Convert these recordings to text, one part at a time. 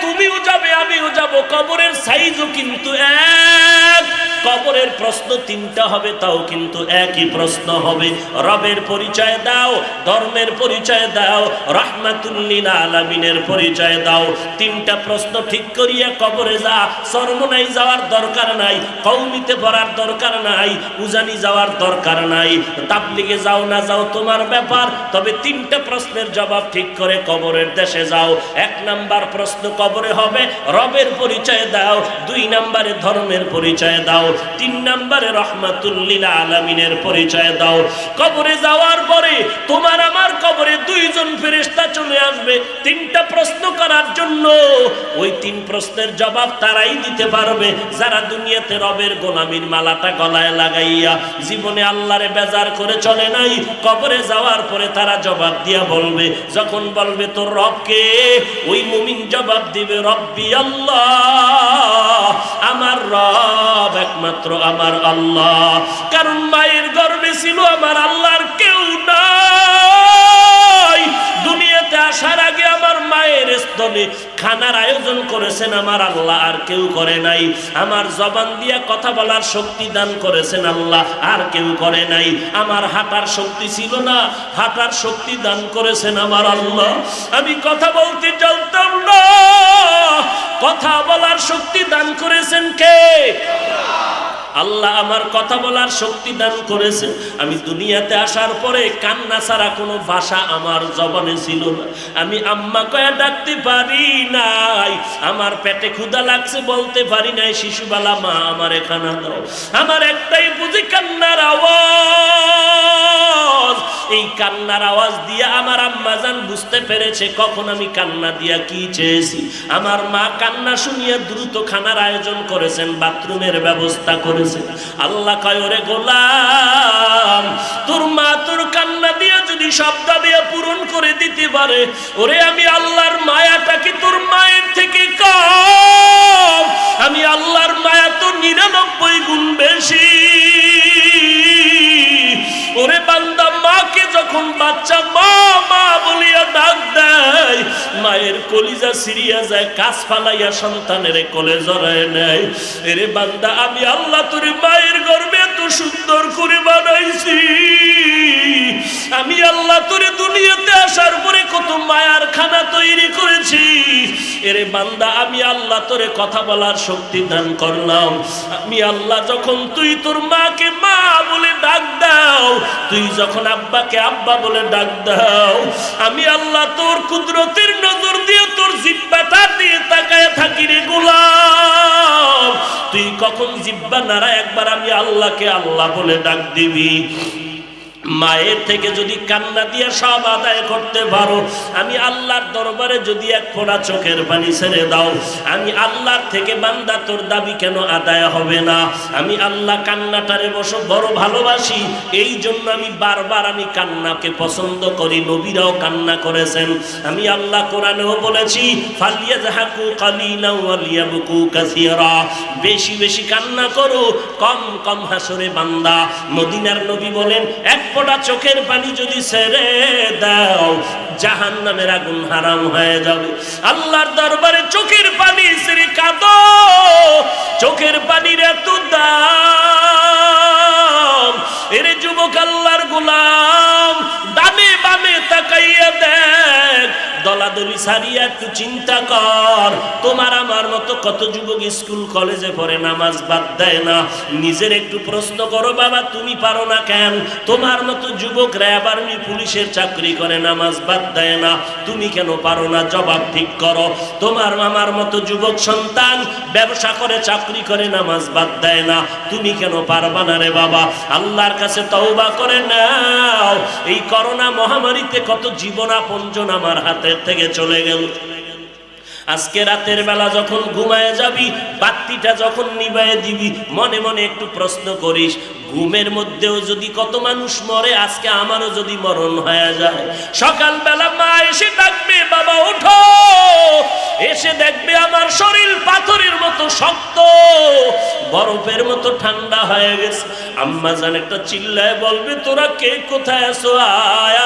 তুমিও যাবে আমিও যাব, কবরের সাইজও কিন্তু এক। কবরের প্রশ্ন তিনটা হবে, তাও কিন্তু একই প্রশ্ন হবে। রবের পরিচয় দাও, ধর্মের পরিচয় দাও, রাহমাতুল লিল আলামিনের পরিচয় দাও। তিনটা প্রশ্ন ঠিক করিয়া কবরে যা। চরমনাই যাওয়ার দরকার নাই, কওমিতে পড়ার দরকার নাই, উজানি যাওয়ার দরকার নাই, তাবলিগে যাও না যাও তোমার ব্যাপার, তবে তিনটা প্রশ্নের জবাব ঠিক করে কবরের দেশে যাও। এক নাম্বার প্রশ্ন কবরে হবে রবের পরিচয় দাও, দুই নাম্বারে ধর্মের পরিচয় দাও, তিন নাম্বারে রাহমাতুল লিল আলামিনের পরিচয় দাও। কবরে যাওয়ার পরে তোমার আমার কবরে দুইজন ফেরেশতা চলে আসবে তিনটা প্রশ্ন করার জন্য। ওই তিন প্রশ্নের জবাব তারাই দিতে পারবে যারা দুনিয়াতে রবের গোলামির মালাটা গলায় লাগাইয়া জীবনে আল্লাহরে বেজার করে চলে নাই। কবরে যাওয়ার পরে তারা জবাব দিয়া বলবে, যখন বলবে তোর রবকে, ওই মুমিন জবাব দিবে রব্বি আল্লাহ, আমার রব একমাত্র আমার আল্লাহ। কারণ মায়ের গর্ভে ছিল আমার আল্লাহর কেউ নাই। দুনিয়াতে আসার আগে আমার মায়ের স্তনে খানার আয়োজন করেছেন আমার আল্লাহ, আর কেউ করে নাই। আমার জবান দিয়া কথা বলার শক্তি দান করেছেন আল্লাহ, আর কেউ করে নাই। আমার হাঁটার শক্তি ছিল না, হাঁটার শক্তি দান করেছেন আমার আল্লাহ। আমি কথা বলতে জানতাম না, কথা বলার শক্তি দান করেছেন কে? আল্লাহ আমার কথা বলার শক্তি দান করেছে। আমি দুনিয়াতে আসার পরে কান্না ছাড়া কোনো ভাষা আমার জবানে ছিল না। আমি আম্মা কয়া ডাকতে পারি নাই, আমার পেটে ক্ষুধা লাগছে বলতে পারি নাই শিশুবেলা মা আমার খানা দাও। আমার একটাই বুঝি কান্নার আওয়াজ। এই কান্নার আওয়াজ দিয়ে আমার আম্মা জান বুঝতে পেরেছে কখন আমি কান্না দিয়া কি চেয়েছি। আমার মা কান্না শুনিয়ে দ্রুত খানার আয়োজন করেছেন, বাথরুমের ব্যবস্থা করেছেন। আল্লাহ কয় ওরে গোলাম, তোর মা তোর কান্না দিয়ে যদি শব্দ দিয়ে পূরণ করে দিতে পারে, ওরে আমি আল্লাহর মায়াটা কি তোর মায়ের থেকে কম? আমি আল্লাহর মায়া তো 99 গুণ বেশি। ওরে বান্দা, মাকে যখন বাচ্চা মা মা বলিয়া ডাক দেয়, মায়ের কলিজা সিরিয়া যায়, কাজ ফালাইয়া সন্তানের কোলে জড়ায় নেয়। এরে বান্দা, আমি আল্লাহ তোর মায়ের গর্ভে এত সুন্দর করে বানাইছি। আমি আল্লাহ তোরে দুনিয়াতে আসার পরে কত মায়ার খানা তৈরি করেছি। এরে বান্দা, আমি আল্লাহ তোরে কথা বলার শক্তি দান করলাম। আমি আল্লাহ যখন তুই তোর মাকে মা বলে ডাক দাও, তুই যখন আব্বাকে আব্বা বলে ডাক দাও, আমি আল্লাহ তোর কুদরতের নজর দিয়ে তোর জিহ্বাটা দিয়ে তাকায় থাকি রে গোলাম। তুই কখন জিহ্বা নাড়া একবার আমি আল্লাহকে আল্লাহ বলে ডাক দিবি। মায়ের থেকে যদি কান্না দিয়ে সব আদায় করতে পারো, আমি আল্লাহর দরবারে যদি এক ফোঁটা চোখের পানি ছেড়ে দাও, আমি আল্লাহর থেকে বান্দা তোর দাবি কেন আদায় হবে না? আমি আল্লাহ কান্নাটারে বসো বড় ভালোবাসি, এই জন্য আমি বারবার আমি কান্নাকে পছন্দ করি। নবীরাও কান্না করেছেন। আমি আল্লাহ কোরআনেও বলেছি, ফালিয়াযহাকু কালিলান ওয়া লিয়াবকু কাসীরা, বেশি বেশি কান্না করো, কম কম হাসরে বান্দা। মদিনার নবী বলেন, এক ফোঁটা চোখের পানি যদি ছেড়ে দাও, জাহান্নামের আগুন হারাম হয়ে যাবে। আল্লাহর দরবারে চোখের পানি ছেড়ে কাঁদো, চোখের পানির এত দাম। এরে যুবক আল্লাহর গোলাম, ডানে বামে তাকাইয়া দেখ, দলাদলি সারিয়া একটু চিন্তা কর। তোমার আমার মতো কত যুবক স্কুল কলেজে পড়ে, নামাজ বাদ দেয় না। নিজের একটু প্রশ্ন করো, বাবা তুমি পারো না কেন? তোমার মতো যুবক র্যাব আর্মি পুলিশের চাকরি করে, নামাজ বাদ দেয় না, তুমি কেন পারো না? জবাব ঠিক করো। তোমার আমার মতো যুবক সন্তান ব্যবসা করে, চাকরি করে, নামাজ বাদ দেয় না, তুমি কেন পারবা না রে বাবা? আল্লাহর কাছে তওবা করে নাও। এই করোনা মহামারীতে কত জীবন আপনজন আমার হাতে থেকে চলে গেল। আজকে রাতের বেলা যখন ঘুমায় যাবি, বাতিটা যখন নিভায়ে দিবি, মনে মনে একটু প্রশ্ন করিস, ঘুমের মধ্যেও যদি কত মানুষ মরে, আজকে আমারও যদি মরণ হয়ে যায়। সকালবেলা মা এসে ডাকবে, বাবা ওঠো, এসে দেখবে আমার শরীর পাথরের মতো শক্ত, বরফের মতো ঠান্ডা হয়ে গেছে। আম্মা জান একটা চিল্লায় বলবে, তোরা কে কোথায় আছো, আয়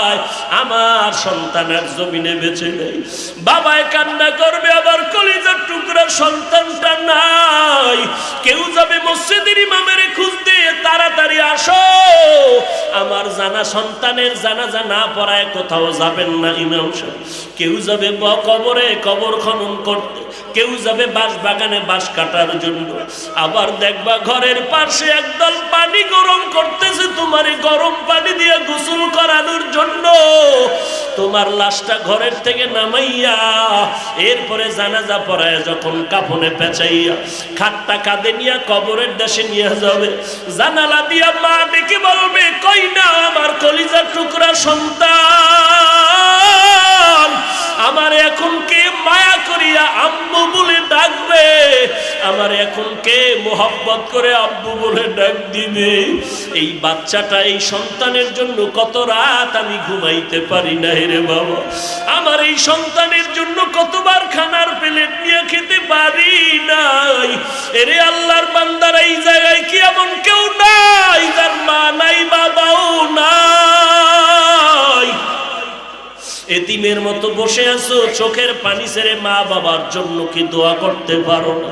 আয়, আমার সন্তানের জমিনে বেঁচে নেই। বাবায় কান্না করবে, আবার কলিজার টুকরা সন্তানটা নাই। কেউ যাবে মসজিদের ইমামের খুঁজ দিয়ে, তাড়াতাড়ি আসো, আমার জানা সন্তানের জানাজা না পড়ায় কোথাও যাবেন না ইমাম সাহেব। কেউ যাবে কবরে কবর খনন করতে, কেউ যাবে বাঁশ বাগানে বাঁশ কাটার জন্য। আবার দেখবা ঘরের পাশে একদল পানি গরম করতেছে, তোমার গরম পানি দিয়ে গোসল করানোর জন্য। তোমার লাশটা ঘরের থেকে নামাইয়া এরপরে জানাজা পড়ায় যখন কাফনে পেঁচাইয়া খাটটা কাঁধে নিয়ে কবরের দেশে নিয়ে যাবে, জানালা দিয়া মা ডেকে বলবে, কই না আমার কলিজার টুকরা সন্তান, আমার এখন কে মায়া করিয়া আম্মু বলে ডাকবে, আমার এখন কে মোহাব্বত করে আব্বু বলে ডাক দিবে। এই বাচ্চাটা, এই সন্তানের জন্য কত রাত আমি ঘুমাইতে পারি না রে বাবা, আমার এই সন্তানের জন্য কতবার খানার প্লেট নিয়ে খেতে পারি নাই। এরে আল্লাহর বান্দারা, এই জায়গায় কি এমন কেউ নাই যার মা নাই বাবাও নাই? এতিমের মতো বসে আছো, চোখের পানি ছেড়ে মা বাবার জন্য কি দোয়া করতে পারো না?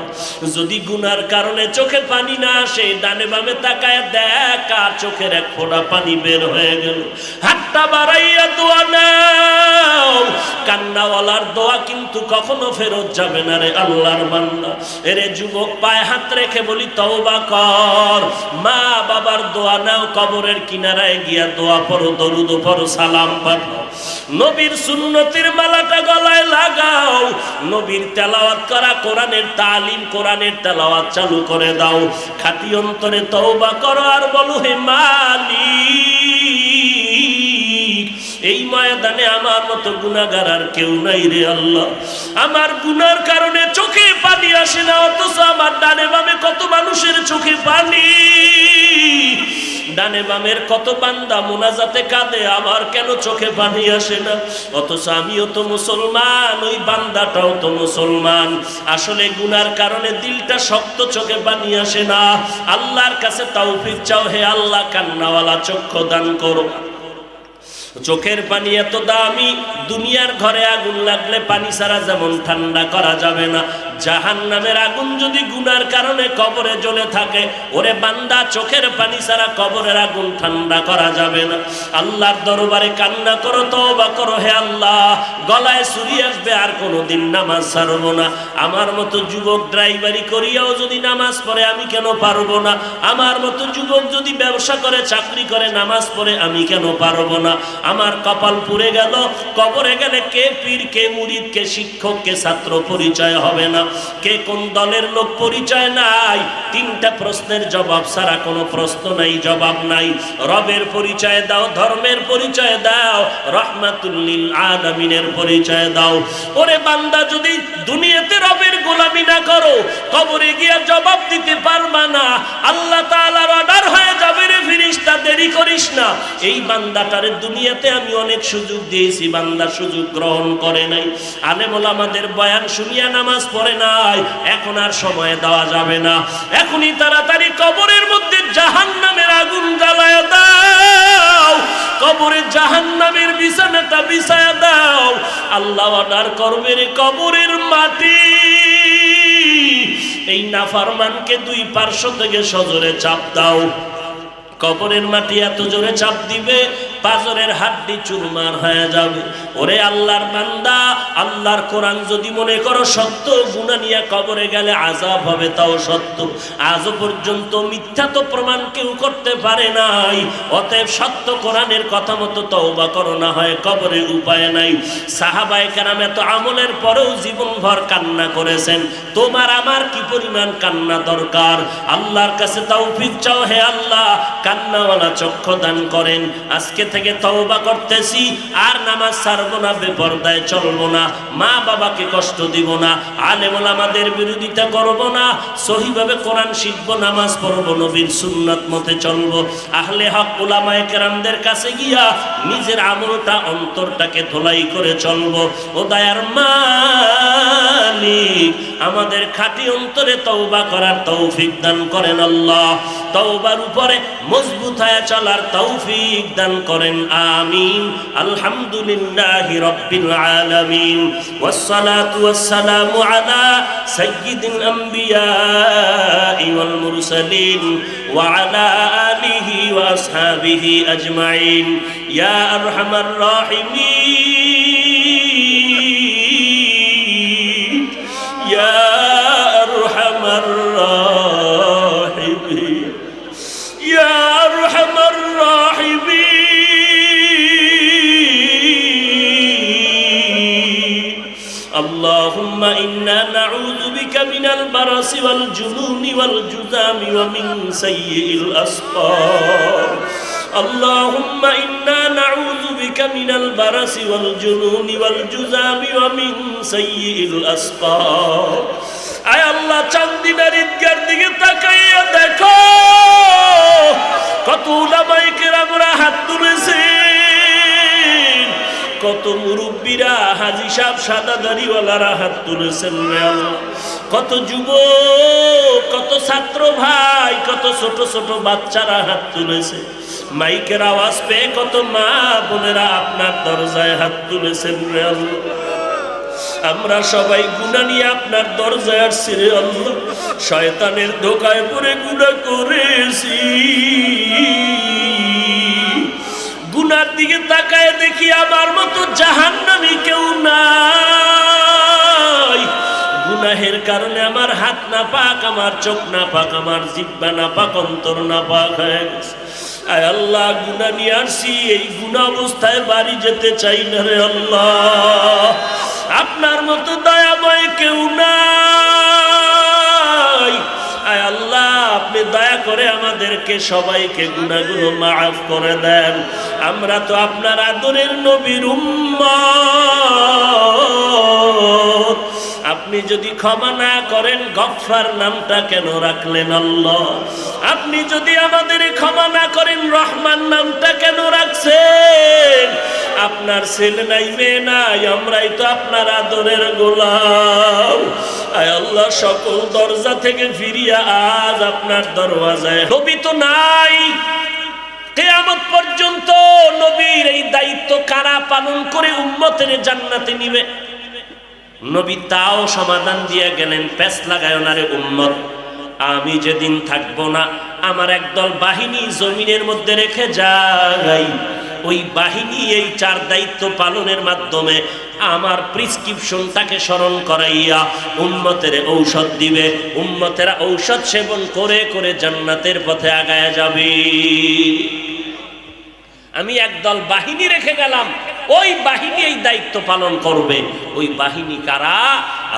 যদি গুনার কারণে চোখে পানি না আসে, ডানে বামে তাকায় দেখ আর চোখের এক ফোঁটা পানি বের হয়ে গেল, হাতটা বাড়াইয়া দোয়া নাও। কান্নাওয়ালার দোয়া কিন্তু কখনো ফেরত যাবে না রে আল্লাহর বান্দা। এরে যুবক, পায়ে হাত রেখে বলি, তওবা কর, মা বাবার দোয়া নাও, কবরের কিনারায় গিয়া দোয়া পড়ো, দরুদ পড়ো, সালাম পাঠাও, নবীর সুন্নতের মালাটা গলায় লাগাও, নবীর তেলাওয়াত করা কোরআনের তালিম, কোরআনের তেলাওয়াত চালু করে দাও, খাঁটি অন্তরে তওবা করো আর বলো, হে মালিক, এই ময়দানে আমার মতো গুনাহগার আর কেউ নাই রে আল্লাহ। আমার গুনার কারণে চোখে পানি আসে না, অথচ আমার ডানে বামে কত মানুষের চোখে পানি। ডানে বামের কত বান্দা মুনাজাতে কাঁদে, আমার কেন চোখে পানি আসে না? অথচ আমিও তো মুসলমান, ওই বান্দাটাও তো মুসলমান। আসলে গুনার কারণে দিলটা শক্ত, চোখে পানি আসে না। আল্লাহর কাছে তৌফিক চাও, হে আল্লাহ, কান্নাওয়ালা চক্ষু দান করো। চোখের পানি এত দামি, দুনিয়ার ঘরে আগুন লাগলে পানি ছাড়া যেমন ঠান্ডা করা যাবে না, জাহান্নামের আগুন যদি গুনার কারণে কবরে জ্বলে থাকে, ওরে বান্দা, চোখের পানি ছাড়া কবরের আগুন ঠান্ডা করা যাবে না। আল্লাহর দরবারে কান্না করো, তওবা করো, হে আল্লাহ, গলায় ছুরি আসবে আর কোনোদিন নামাজ ছাড়বো না। আমার মতো যুবক ড্রাইভারি করিয়াও যদি নামাজ পড়ে, আমি কেন পারবো না? আমার মতো যুবক যদি ব্যবসা করে, চাকরি করে, নামাজ পড়ে, আমি কেন পারবো না? আমার কপাল পুড়ে গেল, কবরে গেলে কে পীর, কে মুরিদ, কে শিক্ষক, কে ছাত্র পরিচয় হবে না, কে কোন দলের লোক পরিচয় নাই। তিনটা প্রশ্নের জবাব ছাড়া কোনো প্রশ্ন নাই, জবাব নাই। রবের পরিচয় দাও, ধর্মের পরিচয় দাও, রহমাতুল লিল আলামিনের পরিচয় দাও। ওরে বান্দা, যদি দুনিয়াতে রবের গোলামি না করো, কবরে গিয়া জবাব দিতে পারবা না। আল্লাহ তাআলার অর্ডার হয়ে যাবে, রে ফেরেশতা, দেরি করিস না। এই বান্দাটারে দুনিয়াতে আমি অনেক সুযোগ দিয়েছি, বান্দা সুযোগ গ্রহণ করে নাই। আলেম ওলামাদের বয়ান শুনিয়া নামাজ পড়ে নাই, এখন আর সময় দেওয়া যাবে না। এখনই তাড়াতাড়ি কবরের মধ্যে জাহান্নামের আগুন জ্বালায় দাও, কবরে জাহান্নামের বিছানাটা বিছায়া দাও। আল্লাহ অর্ডার করবে, রে কবরের মাটি, এই নাফরমানকে দুই পার্শ্ব থেকে সজোরে চাপ দাও। কবরের মাটি এত জোরে চাপ দিবে, পাজরের হাড্ডি চুরমার হয়ে যাবে। ওরে আল্লাহর বান্দা, আল্লাহর কোরআন যদি মনে করো সত্য, গুনাহ নিয়ে কবরে গেলে আযাব হবে, তাও সত্য। আজও পর্যন্ত মিথ্যা তো প্রমাণ কেউ করতে পারে নাই। অতএব সত্য কোরআনের কথা মতো তওবা করো, না হয় কবরে উপায় নাই। সাহাবায়ে কেরাম এত আমলের পরেও জীবনভর কান্না করেছেন, তোমার আমার কি পরিমাণ কান্না দরকার? আল্লাহর কাছে তৌফিক চাও, হে আল্লাহ, কান্নাওয়ালা চক্ষু দান করেন। আজকে থেকে তওবা করতেছি, আর নামাজ ছাড়বো না, বেপরদায় চলবো না, মা বাবাকে কষ্ট দিব না, আলেম ওলামাদের বিরোধিতা করব না, সহিভাবে কোরআন শিখবো, নামাজ পড়বো, নবীর সুন্নাত মতে চলবো। আহলে হক উলামায়ে কেরামদের কাছে গিয়া নিজের আমলটা, অন্তরটাকে ধোলাই করে চলবো। ও দয়ার মা মালিক আমাদের খাঁটি অন্তরে তওবা করার তৌফিক দান করেন আল্লাহ। তওবার উপরে মজবুত হয়ে চলার তৌফিক দান করেন, আমিন। আলহামদুলিল্লাহি রাব্বিল আলামিন, ওয়াসসালাতু ওয়াসসালামু আলা সাইয়্যিদিল আমবিয়া ওয়াল মুরসালিন ওয়া আলা আলিহি ওয়া আসহাবিহি আজমাইন ইয়া আরহামার রাহিমিন ইয়া আরহামার রাহিমিন ইয়া আরহামার রাহিমিন। আল্লাহুম্মা ইন্না নাউযু বিকা মিনাল বারাসি ওয়াল জুনুনি ওয়াল জুযামি ওয়া মিন সাইয়্যিল আসকার। اللهم إنا نعوذ بك من البرص والجنون والجذام ومن سيء الأسقام। আয় আল্লাহ, চান্দিনার ঈদগার দিকে তাকাইয়া দেখো, কত উলামায়ে কেরামরা হাত তুলেছেন, কত মুরব্বীরা, হাজী সাহেব, সাদা দাড়িওয়ালারা হাত তুলেছেন রে আল্লাহ। কত যুবক, কত ছাত্র ভাই, কত ছোট ছোট বাচ্চারা হাত তুলেছে। মাইকের আওয়াজ পেয়ে কত মা বোনেরা আপনার দরজায় হাত তুলেছেন রে আল্লাহ। আমরা সবাই গুনাহ নিয়ে আপনার দরজায় আসছি রে আল্লাহ। শয়তানের ধোঁকায় পড়ে গুনাহ করেছি। গুনার দিকে তাকায় দেখি আমার মতো জাহান্নামী কেউ নাই। গুনাহের কারণে আমার হাত না পাক, আমার চোখ না পাক, আমার জিহ্বা না পাক, অন্তর না পাক হয়ে গেছে। আয় আল্লাহ, গুনাহ নিয়ে আসছি, এই গুনাহ অবস্থায় বাড়ি যেতে চাই না রে আল্লাহ। আপনার মতো দয়াময় কেউ নাই। আয় আল্লাহ, আপনি দয়া করে আমাদেরকে সবাইকে গুনাহগুলো মাফ করে দেন। আমরা তো আপনার আদরের নবীর উম্মত। আপনি যদি ক্ষমা না করেন, গফফার নামটা কেন রাখলেন আল্লাহ? আপনি যদি আমাদের ক্ষমা না করেন, রহমান নামটা কেন রাখছেন? আপনার ছেলে নাই, মেয়ে নাই, আমরাই তো আপনার আদরের গোলাম। আয় আল্লাহ, সকল দরজা থেকে ফিরিয়া আজ আপনার দরওয়াজায়। নবী তো নাই, কিয়ামত পর্যন্ত নবীর এই দায়িত্ব কারা পালন করে উম্মতের জান্নাতে নিবে? নবী তাও সমাধান দিয়ে গেলেন, পেছ লাগায় না রে উম্মত, আমি যেদিন থাকবো না, আমার একদল বাহিনী জমিনের মধ্যে রেখে যাই। ওই বাহিনী এই চার দায়িত্ব পালনের মাধ্যমে আমার প্রেসক্রিপশনটাকে স্মরণ করাইয়া উম্মতের ঔষধ দিবে। উম্মতেরা ঔষধ সেবন করে করে জান্নাতের পথে আগায়া যাবে। আমি একদল বাহিনী রেখে গেলাম, ওই বাহিনী এই দায়িত্ব পালন করবে। ওই বাহিনী কারা?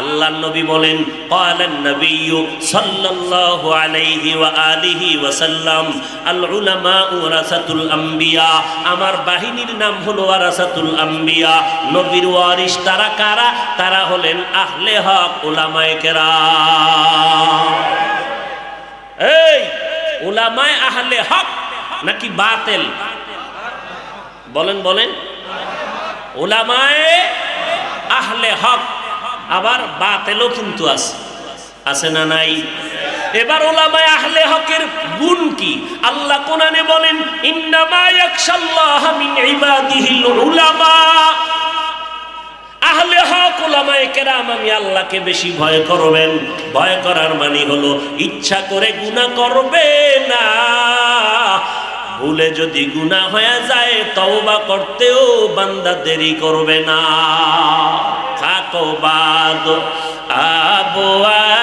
আল্লাহর নবী বলেন, ক্বালান নবিয়্যু সাল্লাল্লাহু আলাইহি ওয়া আলিহি ওয়া সাল্লাম, আল উলামা ওয়ারাসাতুল আম্বিয়া। আমার বাহিনীর নাম হলো ওয়ারাসাতুল আম্বিয়া, নবীর ওয়ারিস। তারা কারা? তারা হলেন আহলে হক, উলামায়ে কেরাম। এই উলামায়ে আহলে হক নাকি বাতিল? বলেন বলেন। উলামায়ে আহলে হক, আবার বাতিলও কিন্তু আছে, আছে না নাই? এবার উলামায়ে আহলে হকের গুণ কি? আল্লাহ কোরআনে বলেন, ইন্নামা ইয়াখশাল্লাহা মিন ইবাদিহিল উলামা। আহলে হক উলামায়ে কেরাম, আমি আল্লাহকে বেশি ভয় করবেন। ভয় করার মানে হলো ইচ্ছা করে গুনাহ করবে না। ভুলে যদি গুনাহ হয়ে যায়, তওবা করতেও বান্দা দেরি করবে না। খাকো বাদ আবো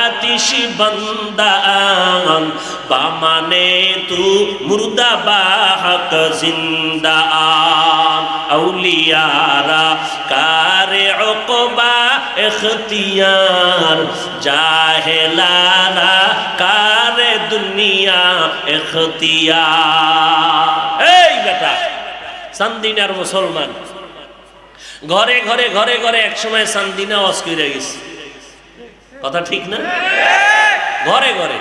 আতিশ বান্দান, বামানে তু মুর্দা বাহক জিন্দা। আউলিয়ারা কারে উকবা ইখতিয়ার, জাহেলারা কারে দুনিয়া ইখতিয়ার। এই বেটা, চান্দিনার মুসলমান ঘরে ঘরে ঘরে ঘরে একসময় চান্দিনা ওয়াজ কইরা গেছে, কথা ঠিক না? ঘরে ঘরে,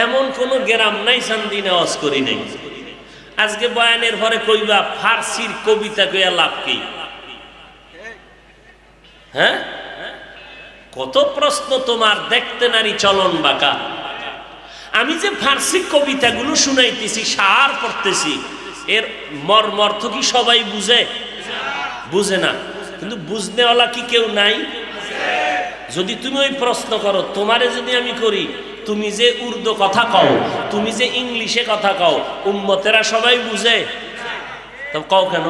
এমন কোন গ্রাম নাই চান্দিনা ওয়াজ করি নাই। আজকে বয়ানের পরে কইবা ফার্সির কবিতা কইয়া লাভ কি? হ্যাঁ, কত প্রশ্ন তোমার, দেখতে নারী চলন বাঁকা। আমি যে ফার্সি কবিতাগুলো শুনাইতেছি, সার পড়তেছি, এর মর্মর্থ কি সবাই বুঝে? বুঝে না। কিন্তু বুঝনেওয়ালা কি কেউ নাই? যদি তুমি ওই প্রশ্ন করো, তোমারে যদি আমি করি, তুমি যে উর্দু কথা কও, তুমি যে ইংলিশে কথা কও, উম্মতেরা সবাই বুঝে? তবে কও কেন?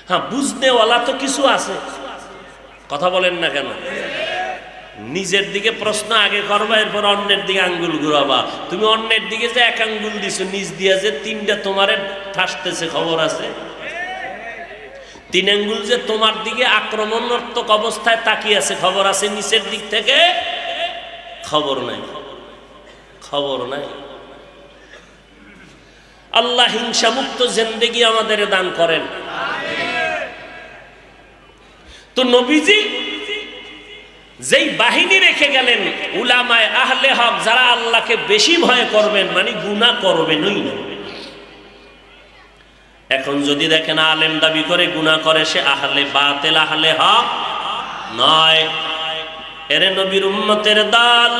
হ্যাঁ, বুঝনেওয়ালা তো কিছু আছে, কথা বলেন না কেন? নিজের দিকে প্রশ্ন আগে করবা, এরপর অন্যের দিকে আঙ্গুল ঘুরাবা। তুমি অন্যের দিকে যে এক আঙ্গুল দিছো, নিজ দিয়া যে তিনটা তোমারে ঠাসতেছে, খবর আছে? তিন আঙ্গুল যে তোমার দিকে আক্রমণাত্মক অবস্থায় তাকিয়ে আছে, খবর আছে? নিচের দিক থেকে খবর নাই, খবর নাই। আল্লাহ হিংসা মুক্ত জিন্দেগি আমাদের দান করেন। তো নবীজি যেই বাহিনী রেখে গেলেন, উলামায়ে আহলে হক, যারা আল্লাহকে বেশি ভয় করবেন, মানে গুনাহ করবেনই না। এখন যদি দেখেন আলেম দাবি করে গুনাহ করে, সে আহলে বাতিল, আহলে হক নয়। এরে নবীর উম্মতের দল।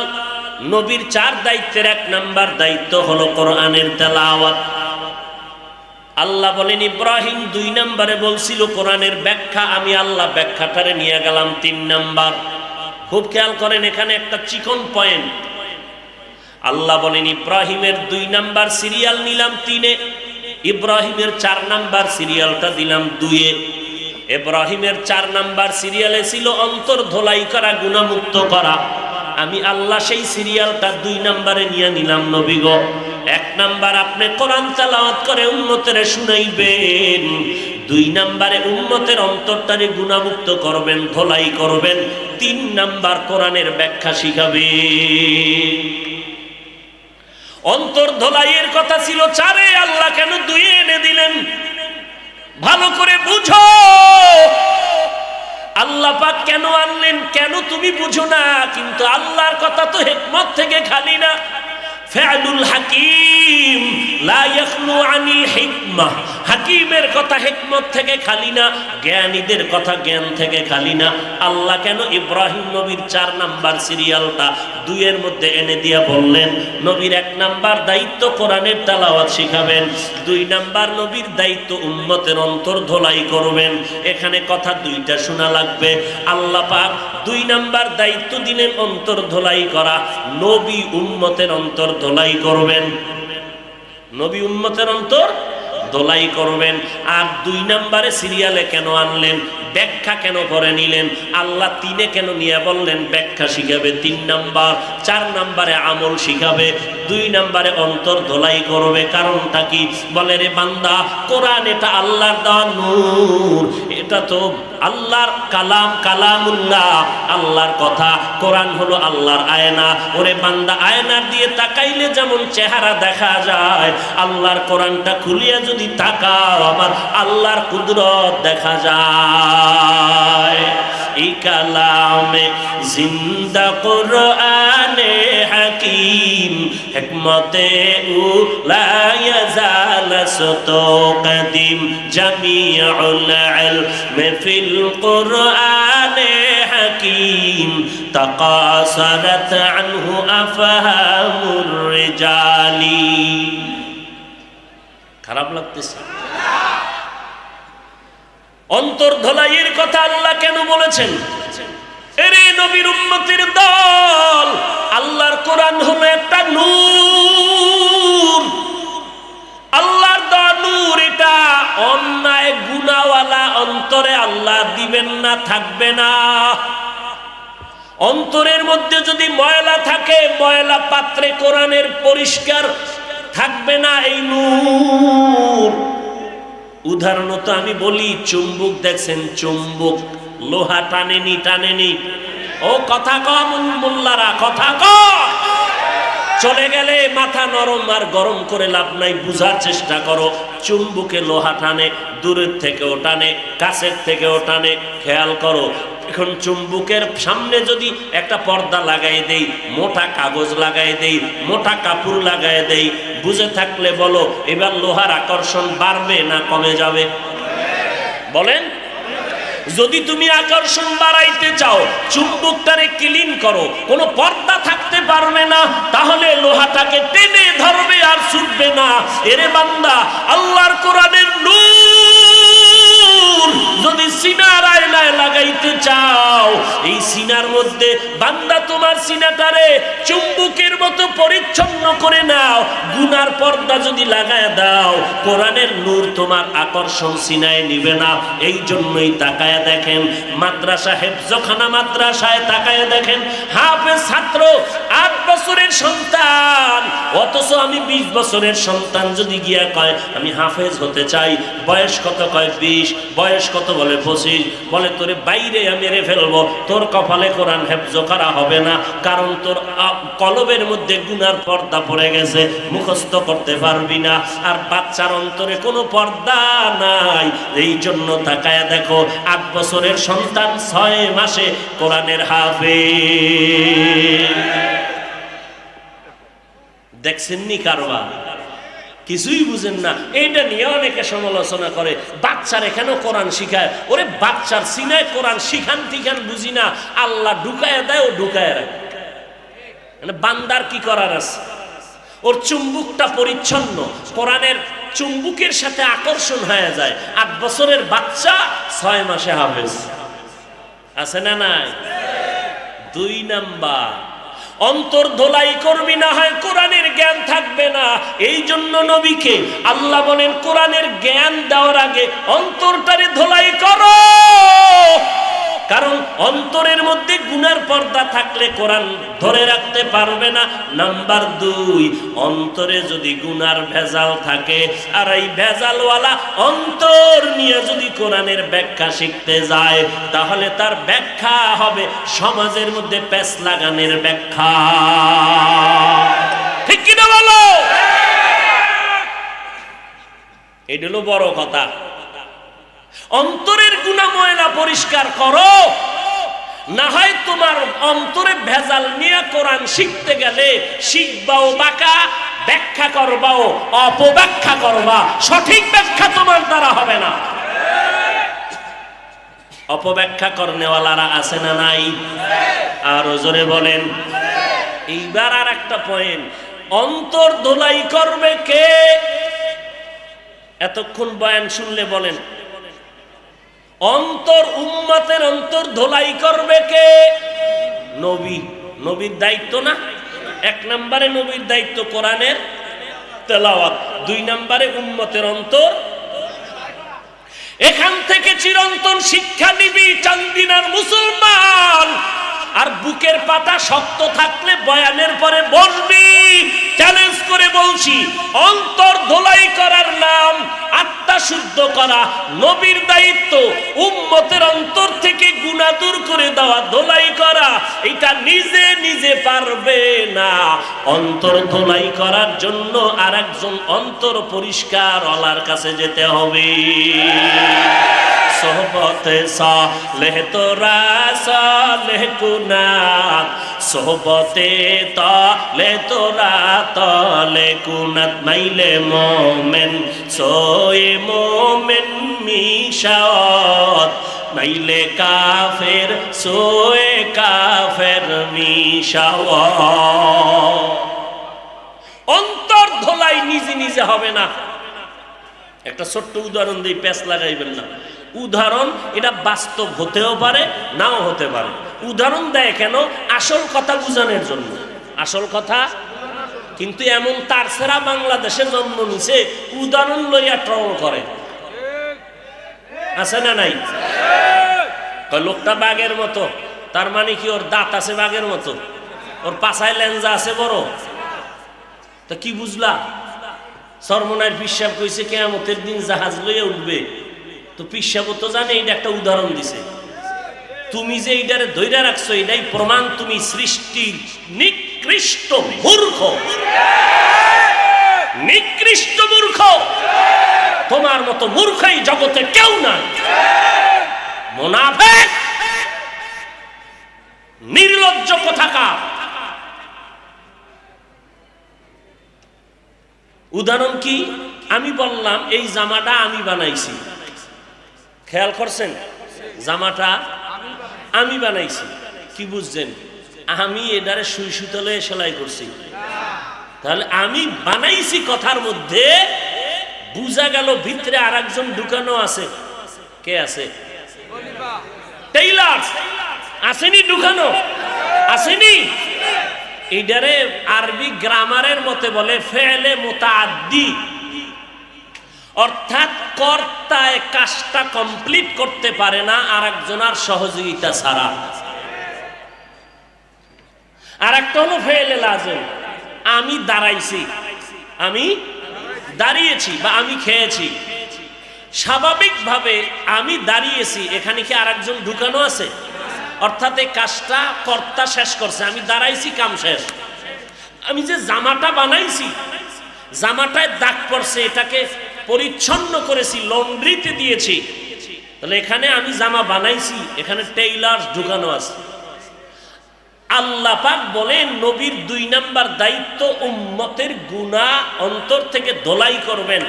নবীর 4 দায়িত্বের 1 নাম্বার দায়িত্ব হলো কোরআনের তেলাওয়াত। আল্লাহ বলেন ইব্রাহিম 2 নম্বরে বলছিল কোরআনের ব্যাখ্যা, আমি আল্লাহ ব্যাখ্যাটারে নিয়ে গেলাম 3 নাম্বার। খুব খেয়াল করেন, এখানে একটা চিকন পয়েন্ট। আল্লাহ বলেন ইব্রাহিমের 2 নাম্বার সিরিয়াল নিলাম 3-এ, ইব্রাহিমের 4 নাম্বার সিরিয়ালটা দিলাম 2-এ। ইব্রাহিমের 4 নাম্বার সিরিয়ালে ছিল অন্তর ধোলাই করা, গুনাহমুক্ত করা। আমি আল্লাহ সেই সিরিয়ালটা 2 নাম্বারে নিয়ে নিলাম। নবী গো, 1 নাম্বার আপনি কোরআন তেলাওয়াত করে উম্মতের শুনাইবেন, 2 নাম্বারে উম্মতের অন্তরটারে গুনাহমুক্ত করবেন, ধোলাই করবেন, 3 নাম্বার কোরআনের ব্যাখ্যা শিখাবেন। অন্তর ধোলাইয়ের কথা ছিল 4-এ, আল্লাহ কেন 2-এ এনে দিলেন? ভালো করে বুঝো আল্লাহ পাক কেন আনলেন, কেন তুমি বুঝো না। কিন্তু আল্লাহর কথা তো হিকমত থেকে খালি না। ফা'লুল হাকিম লা ইয়াখলু আনিল হিকমাহ। হাকিমের কথা হিকমত থেকে খালি না, জ্ঞানীদের কথা জ্ঞান থেকে খালি না। আল্লাহ কেন ইব্রাহিম নবীর 4 নাম্বার সিরিয়ালটা 2-এর মধ্যে এনে দিয়া বললেন, নবীর 1 নাম্বার দায়িত্ব কোরআনের তেলাওয়াত শিখাবেন, 2 নাম্বার নবীর দায়িত্ব উম্মতের অন্তর ধোলাই করবেন। এখানে কথা 2টা শোনা লাগবে। আল্লাহ পাক 2 নাম্বার দায়িত্ব দিলেন অন্তর ধোলাই করা, নবী উম্মতের অন্তর ধোলাই করবেন, নবী উম্মতের অন্তর ধোলাই করবেন। আর 2 নাম্বারে সিরিয়ালে কেন আনলেন, ব্যাখ্যা কেন করে নিলেন? আল্লাহ 3-এ কেন নিয়ে বললেন ব্যাখ্যা শিখাবে 3 নাম্বার, 4 নাম্বারে আমল শিখাবে, 2 নাম্বারে অন্তর ধোলাই করবে। কারণটা কি? বলে রে বান্দা, কোরআন এটা আল্লাহর দেওয়া নূর, এটা তো আল্লাহর কালাম, কালামুল্লাহ, আল্লাহর কথা। কোরআন হলো আল্লাহর আয়না। ওরে বান্দা, আয়নার দিয়ে তাকাইলে যেমন চেহারা দেখা যায়, আল্লাহর কোরআনটা খুলিয়া যদি তাকাও, আমার আল্লাহর কুদরত দেখা যায়। এই কালামে জিন্দা কোরআনে হাকিম, হিকমতে লা ইয়াজাল সতো কদিম, জামিউল ইলম ফিল কোরআনে হাকিম, তাকাসারাত আনহু আফহামুর রিজালি। খারাপ লাগতেছে? অন্তর ধোলাইয়ের কথা আল্লাহ কেন বলেছেন? এরে নবীর উম্মতের দল, আল্লাহর কোরআন হলো একটা নূর, আল্লাহর দেওয়া নূর। এটা অন্যায় গুনাহওয়ালা অন্তরে আল্লাহ দিবেন না, থাকবে না। অন্তরের মধ্যে যদি ময়লা থাকে, ময়লা পাত্রে কোরআনের পরিষ্কার থাকবে না এই নূর। উদাহরণত আমি বলি, চুম্বক দেখছেন, চুম্বক লোহা টানেনি, টানেনি? ও কথা কম মোল্লারা, কথা কম। চলে গেলে মাথা নরম আর গরম করে লাভ নাই, বুঝার চেষ্টা করো। চুম্বকে লোহা টানে, দূরের থেকেও টানে, কাছের থেকেও টানে। খেয়াল করো, এখন চুম্বকের সামনে যদি একটা পর্দা লাগাই দেই, মোটা কাগজ লাগাই দেই, মোটা কাপড় লাগাই দেই, বুঝে থাকলে বলো এবার লোহার আকর্ষণ বাড়বে না কমে যাবে? বলেন। যদি তুমি আকর্ষণ বাড়াইতে চাও, চুম্বকটারে ক্লিন করো, কোনো পর্দা থাকতে পারবে না, তাহলে লোহাটাকে টেনে ধরবে আর ছুটবে না। এরে বান্দা, আল্লাহর কোরআনের নূর যদি সিনার আয়নায় লাগাইতে চাও, এই সিনার মধ্যে বান্দা তোমার সিনাটারে চুম্বকের মতো পরিচ্ছন্ন করে নাও। গুনার পর্দা যদি লাগায় দাও, কোরআনের নূর তোমার আকর্ষণ সিনায় নিবে না। এই জন্যই তাকায় দেখেন মাদ্রাসা, হেফজখানা মাদ্রাসায় তাকায় দেখেন, হাফেজ ছাত্র 8 বছরের সন্তান, অথচ আমি 20 বছরের সন্তান যদি গিয়া কয় আমি হাফেজ হতে চাই, বয়স কত? কয় 20। বয়স কত? বলে 25। বলে তোরে বাইরে মেরে ফেলবো, তোর কপালে কোরআন হেফজ করা হবে না, কারণ তোর কলবের মধ্যে গুনার পর্দা পড়ে গেছে, মুখস্থ করতে পারবি না। আর বাচ্চার অন্তরে কোনো পর্দা নাই। এই জন্য তাকায়া দেখো, 8 বছরের সন্তান 6 মাসে কোরআনের হাফেজ। দেখছেননি কারবার? কিছুই বুঝেন না। এইটা নিয়ে অনেকে সমালোচনা করে, বাচ্চার এখানে কোরআন শিখায়। ওরে বাচ্চার সিনায় কোরআন শিখান টিখান বুঝি না, আল্লাহ ঢুকায় দেয়, ও ঢুকায় রাখে। মানে বান্দার কি করার আছে? ওর চুম্বুকটা পরিচ্ছন্ন, কোরআনের চুম্বুকের সাথে আকর্ষণ হয়ে যায়। 8 বছরের বাচ্চা 6 মাসে হাফেজ। আছে না নাই? 2 নাম্বার, অন্তর ধোলাই করবি, না হয় কোরআনের জ্ঞান থাকবে না। এই জন্য নবীকে আল্লাহ বলেন, কোরআনের জ্ঞান দেওয়ার আগে অন্তরটারে ধোলাই করো, কারণ অন্তরের মধ্যে গুনার পর্দা থাকলে কোরআন ধরে রাখতে পারবে না। নাম্বার 2, অন্তরে যদি গুনার ভেজাল থাকে, আর এই ভেজালওয়ালা অন্তর নিয়ে যদি কোরআনের ব্যাখ্যা শিখতে যায়, তাহলে তার ব্যাখ্যা হবে সমাজের মধ্যে প্যাঁচ লাগানোর ব্যাখ্যা। ঠিক কিনা বলো? এটা হলো বড় কথা। অন্তরের গুনাহ ময়লা পরিষ্কার করো, না হয় তোমার অন্তরে ভেজাল নিয়ে কোরআন শিখতে গেলে শিখবাও বাঁকা, ব্যাখ্যা করবাও অপব্যাখ্যা করবা, সঠিক ব্যাখ্যা তোমার দ্বারা হবে না। অপব্যাখ্যা করনেওয়ালারা আছে না নাই? আর জোরে বলেন। এইবার আর একটা পয়েন্ট, অন্তর ধোলাই করবে কে? এতক্ষণ বয়ান শুনলে বলেন, অন্তর, উম্মতের অন্তর ধোলাই করবে কে? নবী। নবীর দায়িত্ব না? 1 নম্বরে নবীর দায়িত্ব কোরআনের তেলাওয়াত, 2 নম্বরে উম্মতের অন্তর। এখান থেকে চিরন্তন শিক্ষা নিবি চান্দিনার মুসলমান। আর বুকের পাতা শক্ত থাকলে বয়ানের পরে বসবি। চ্যালেঞ্জ করে বলছি, অন্তর ধোলাই করার নাম আত্মা শুদ্ধ করা। নবীর দায়িত্ব উম্মতের অন্তর থেকে গুনাহ দূর করে দেওয়া, ধোলাই করা। এটা নিজে নিজে পারবে না। অন্তর ধোলাই করার জন্য আরেকজন অন্তর পরিষ্কার ওয়ালার কাছে যেতে হবে। সোহবতে সালেহ তোরা সালেহ কুনাত, সোহবতে তালে তোরা তালে কুনাত। মাইলে মোমেন সোয়ে মোমেন মিশাওয়াত, মাইলে কাফের সোয়ে কাফের মিশাওয়াত। অন্তর ধোলাই নিজে নিজে হবে না। একটা ছোট্ট উদাহরণ দিই, প্যাঁচ লাগাইবেন না। উদাহরণ এটা বাস্তব হতেও পারে, নাও হতে পারে। উদাহরণ দেয় কেন? আসল কথা বুঝানোর জন্য। আসল কথা কিন্তু এমন তার সেরা বাংলাদেশে জন্ম নিছে, উদাহরণ লইয়া ট্রল করে। আছে না নাই? লোকটা বাঘের মতো, তার মানে কি ওর দাঁত আছে বাঘের মতো, ওর পাছায় লেঞ্জা আছে বড়। তা কি বুঝলা? সরমনার পিসাব কইছে কিয়ামতের দিন জাহাজ লইয়া উঠবে। তো পিসাব তো জানে, এটা একটা উদাহরণ দিছে। তুমি যে এইটারে ধইরা রাখছো, এটাই প্রমাণ তুমি সৃষ্টির নিকৃষ্ট মূর্খ। নিকৃষ্ট মূর্খ। তোমার মতো মূর্খই জগতে কেউ নাই। মুনাফিক, নির্লজ্জ কোথাকার। উদাহরণ কি? আমি বললাম এই জামাটা আমি বানাইছি, খেয়াল করছেন? জামাটা আমি বানাইছি। কি বুঝছেন? আমি এটারে সুই সুতলে সেলাই করছি। তাহলে আমি বানাইছি কথার মধ্যে বুঝা গেল ভিতরে আর একজন ঢুকানো আছে। কে আছে? টেইলার আসেনি, ঢুকানো আসেনি। এইটারে আরবি গ্রামারের মতে বলে ফেলে মুতাআদ্দি, অর্থাৎ কর্তায় কাজটা কমপ্লিট করতে পারে না আর একজনের সহযোগিতা ছাড়া। আর একটা হলো ফেলে লাজেম, আমি দাঁড়াইছি, আমি দাঁড়িয়েছি বা আমি খেয়েছি। স্বাভাবিকভাবে আমি দাঁড়িয়েছি, এখানে কি আর একজন ঢুকানো আছে? অর্থাৎ এই কাজটা কর্তা শেষ করছে, আমি দাঁড়াইছি, কাম শেষ। আমি যে জামাটা বানাইছি, জামাটায় দাগ পড়ছে, এটাকে পরিচ্ছন্ন করেছি, লন্ড্রিতে দিয়েছি। তাহলে এখানে আমি জামা বানাইছি, এখানে টেইলার ঢুকানো আছে। আল্লাহ পাক বলেন নবীর 2 নাম্বার দায়িত্ব উম্মতের গুনাহ অন্তর থেকে ধোলাই করবেন।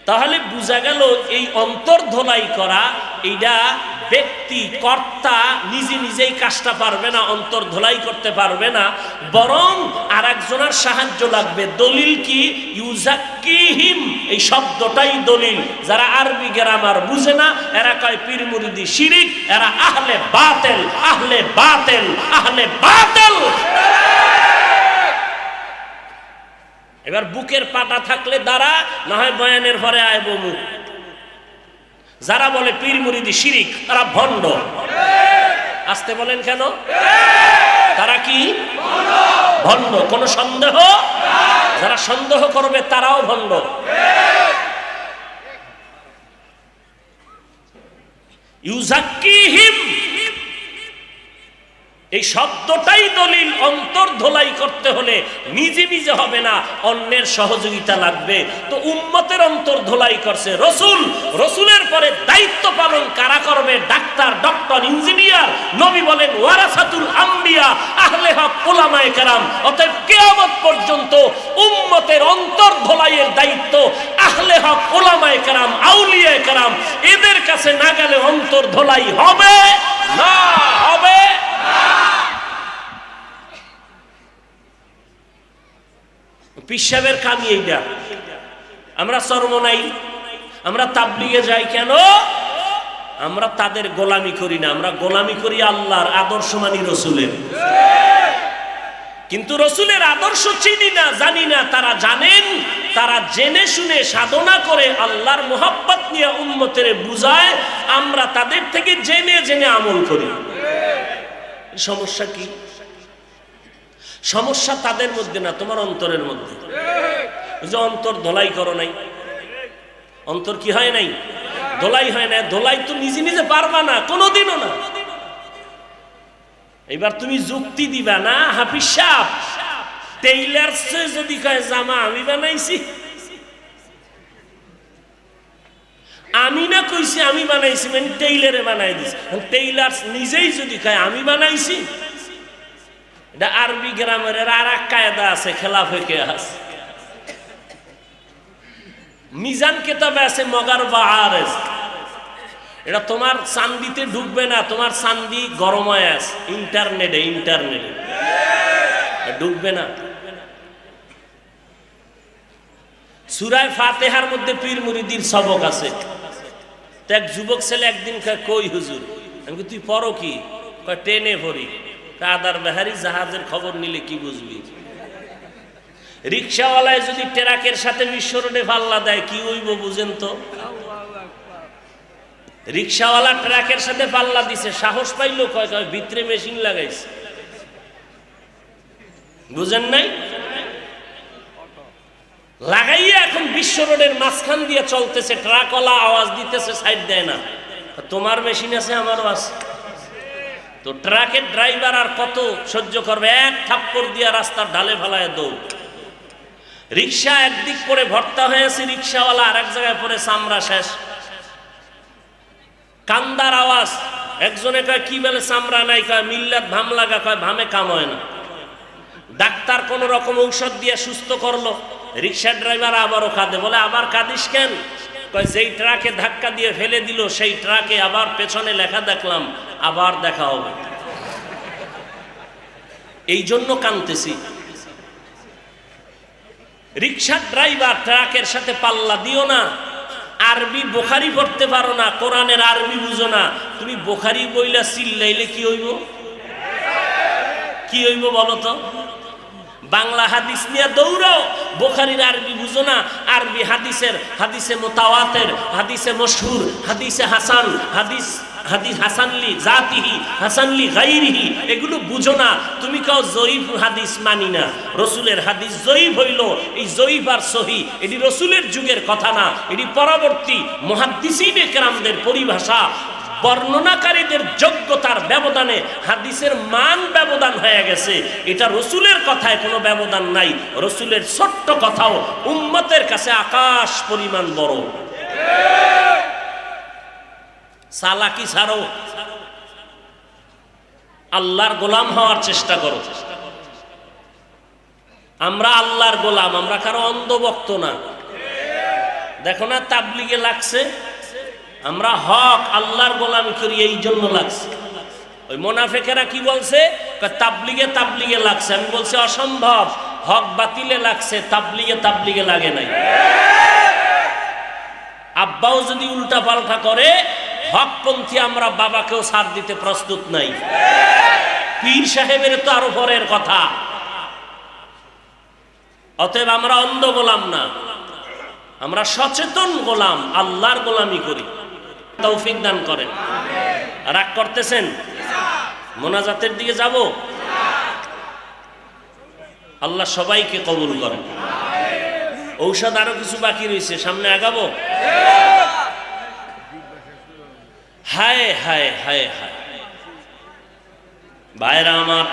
তাহলে বোঝা গেল এই অন্তর ধোলাই করা, এইটা ব্যক্তি কর্তা নিজে নিজেই কাজটা পারবে না, অন্তর ধোলাই করতে পারবে না, বরং আর একজনের সাহায্য লাগবে। দলিল কি? ইউজাক্কিহিম, এই শব্দটাই দলিল। যারা আরবি গ্রামার বুঝে না এরা কয় পীর মুরিদি শিরিক, এরা আহলে বাতিল, আহলে বাতিল, আহলে বাতিল। এবার বুকের পাটা থাকলে দাঁড়া, না হয় বয়ানের পরে আয় বমু। যারা বলে পীর মুরিদি শিরিক তারা ভণ্ড। আসতে বলেন কেন? তারা কি ভণ্ড? কোন সন্দেহ? যারা সন্দেহ করবে তারাও ভণ্ড। ইউজাক্কিহিম, এই শব্দটাই দলিল। অন্তর ধোলাই করতে হলে নিজে নিজে হবে না, অন্যের সহযোগিতা লাগবে। তো উম্মতের অন্তর ধোলাই করছে রসুল, রসুলের পরে দায়িত্ব পালন কারা করবে? Doctor, doctor, engineer. নবী বলেন ওয়ারাসাতুল আম্বিয়া, আহলে হক উলামায়ে কেরাম। অতএব কিয়ামত পর্যন্ত উম্মতের অন্তর ধোলাইয়ের দায়িত্ব আহলে হক উলামায়ে কেরাম, আউলিয়ায়ে কেরাম। এদের কাছে না গেলে অন্তর ধোলাই হবে না, হবে পিসাবের কামি এইটা। আমরা চরমনাই, আমরা তাবলিগে যাই কেন? আমরা তাদের গোলামি করি না, আমরা গোলামি করি আল্লাহর, আদর্শ মানি রসুলের। কিন্তু রসুলের আদর্শ চিনি না, জানি না। তারা জানেন, তারা জেনে শুনে সাধনা করে আল্লাহর মোহাব্বত নিয়ে উম্মতের বুঝায়। আমরা তাদের থেকে জেনে জেনে আমল করি। সমস্যা কি? সমস্যা তাদের মধ্যে না, তোমার অন্তরের মধ্যে। যে অন্তর ধোলাই করো নাই, অন্তর কি হয় নাই? ধোলাই হয় না। ধোলাই তো নিজে নিজে পারবা না, কোনোদিনও না। এবার তুমি যুক্তি দিবা না, হাফিজ সাহেব টেইলার যদি কয় জামা আমি বানাইছি, আমি না কইছি আমি বানাইছি, মানে টেইলারে বানাই দিছি। টেইলার নিজেই যদি কয় আমি বানাইছি, এটা আরবি গ্রামারের আর এক কায়দা আছে, খেলাফে কিয়াস। মিজান কিতাবে আছে মগার বা আরেজ। এটা তোমার চান্দিতে ঢুকবে না, তোমার চান্দি গরম হয়ে আছে ইন্টারনেটে, ইন্টারনেটে ঢুকবে না। সূরা ফাতিহার মধ্যে পীর মুরিদির সবক আছে। তো এক যুবক ছেলে একদিন কই হুজুর, আমি তুই পড়ো কি? কয় ট্রেনে পড়ি। কাদার বেহারি জাহাজের খবর নিলে কি বুঝবি? রিক্সাওয়ালায় যদি ট্রাকের সাথে বিশ্ব রোডে পাল্লা দেয় কি হইব বুঝেন তো? রিক্সাওয়ালা ট্রাকের সাথে পাল্লা দিছে, সাহস পাইলো কয় কয় ভিতরে মেশিন লাগাইছে। বুঝেন নাই? লাগাইয়া এখন বিশ্ব রোডের মাঝখান দিয়ে চলতেছে, ট্রাকওয়ালা আওয়াজ দিতেছে, সাইড দেয় না। তোমার মেশিন আছে, আমারও আছে। তো ট্রাকের ড্রাইভার আর কত সহ্য করবে? এক থাপ্পড় দিয়া রাস্তার ঢালে ফেলায় দৌড়। রিক্সা একদিক করে ভর্তা হয়েছে, রিক্সাওয়ালা আর এক জায়গায় পরে চামড়া শেষ। কান্দার আওয়াজ। একজনে কয় কি বলে চামড়া নাই, কয় মিল্লাত ভাম লাগা, কয় ভামে কাম হয় না। ডাক্তার কোন রকম ঔষধ দিয়ে সুস্থ করলো, রিক্সা ড্রাইভার আবারও কাঁদে। বলে আবার কাঁদিস কেন? যেই ট্রাকে ধাক্কা দিয়ে ফেলে দিল সেই ট্রাকে আবার পেছনে লেখা দেখলাম আবার দেখা হবে। এই জন্য কাঁদতেছি। রিকশার ড্রাইভার ট্রাকের সাথে পাল্লা দিও না। আরবি বুখারি পড়তে পারো না, কোরআনের আরবি বুঝো না, তুমি বুখারি বইলা চিল্লাইলে কি হইব? কি হইব বলো তো? বাংলা হাদিস নিয়ে দৌড়াও, বুখারীর আরবি বুঝো না, আরবি হাদিসে মুতাওয়াতির, হাদিসে মশহুর, হাদিসে হাসান, হাদিস হাসানলি জাতিহি, হাসানলি গায়রিহি, এগুলো বুঝো না। তুমি কাও জয়ীফ হাদিস মানি না। রসুলের হাদিস জয়ীফ হইল, এই জয়ীফ আর সহি এটি রসুলের যুগের কথা না, এটি পরবর্তী মুহাদ্দিসিনে কেরামদের পরিভাষা। বর্ণনাকারীদের যোগ্যতার ব্যবধানে হাদিসের মান ব্যবধান হয়ে গেছে। এটা রসুলের কথায় কোনো ব্যবধান নাই। রসুলের ছোট্ট কথাও উম্মতের কাছে আকাশ পরিমাণ বড়। চালাকি ছাড়ো, আল্লাহর গোলাম হওয়ার চেষ্টা করো। আমরা আল্লাহর গোলাম, আমরা কারো অন্ধভক্ত না। দেখো না তাবলিগে লাগছে, আমরা হক আল্লাহর গোলামি করি, এই জন্য লাগছে। ওই মুনাফিকেরা কি বলছে? তাবলিগে লাগছে। আমি বলছি অসম্ভব, হক বাতিলে লাগছে, তাবলিগে লাগে নাই। আব্বাও যদি উল্টা পাল্টা করে, হকপন্থী আমরা বাবাকেও ছাড় দিতে প্রস্তুত নাই। পীর সাহেবের তো আরো পরের কথা। অতএব আমরা অন্ধ গোলাম না, আমরা সচেতন গোলাম, আল্লাহর গোলামি করি। তৌফিক দান করেন। রাগ করতেছেন? মোনাজাতের দিকে যাব? আল্লাহ সবাইকে কবুল করেন। ঔষধ আরো কিছু বাকি রয়েছে, সামনে আগাবো। হায় হায় হায় হায়, ভাইরা আমার,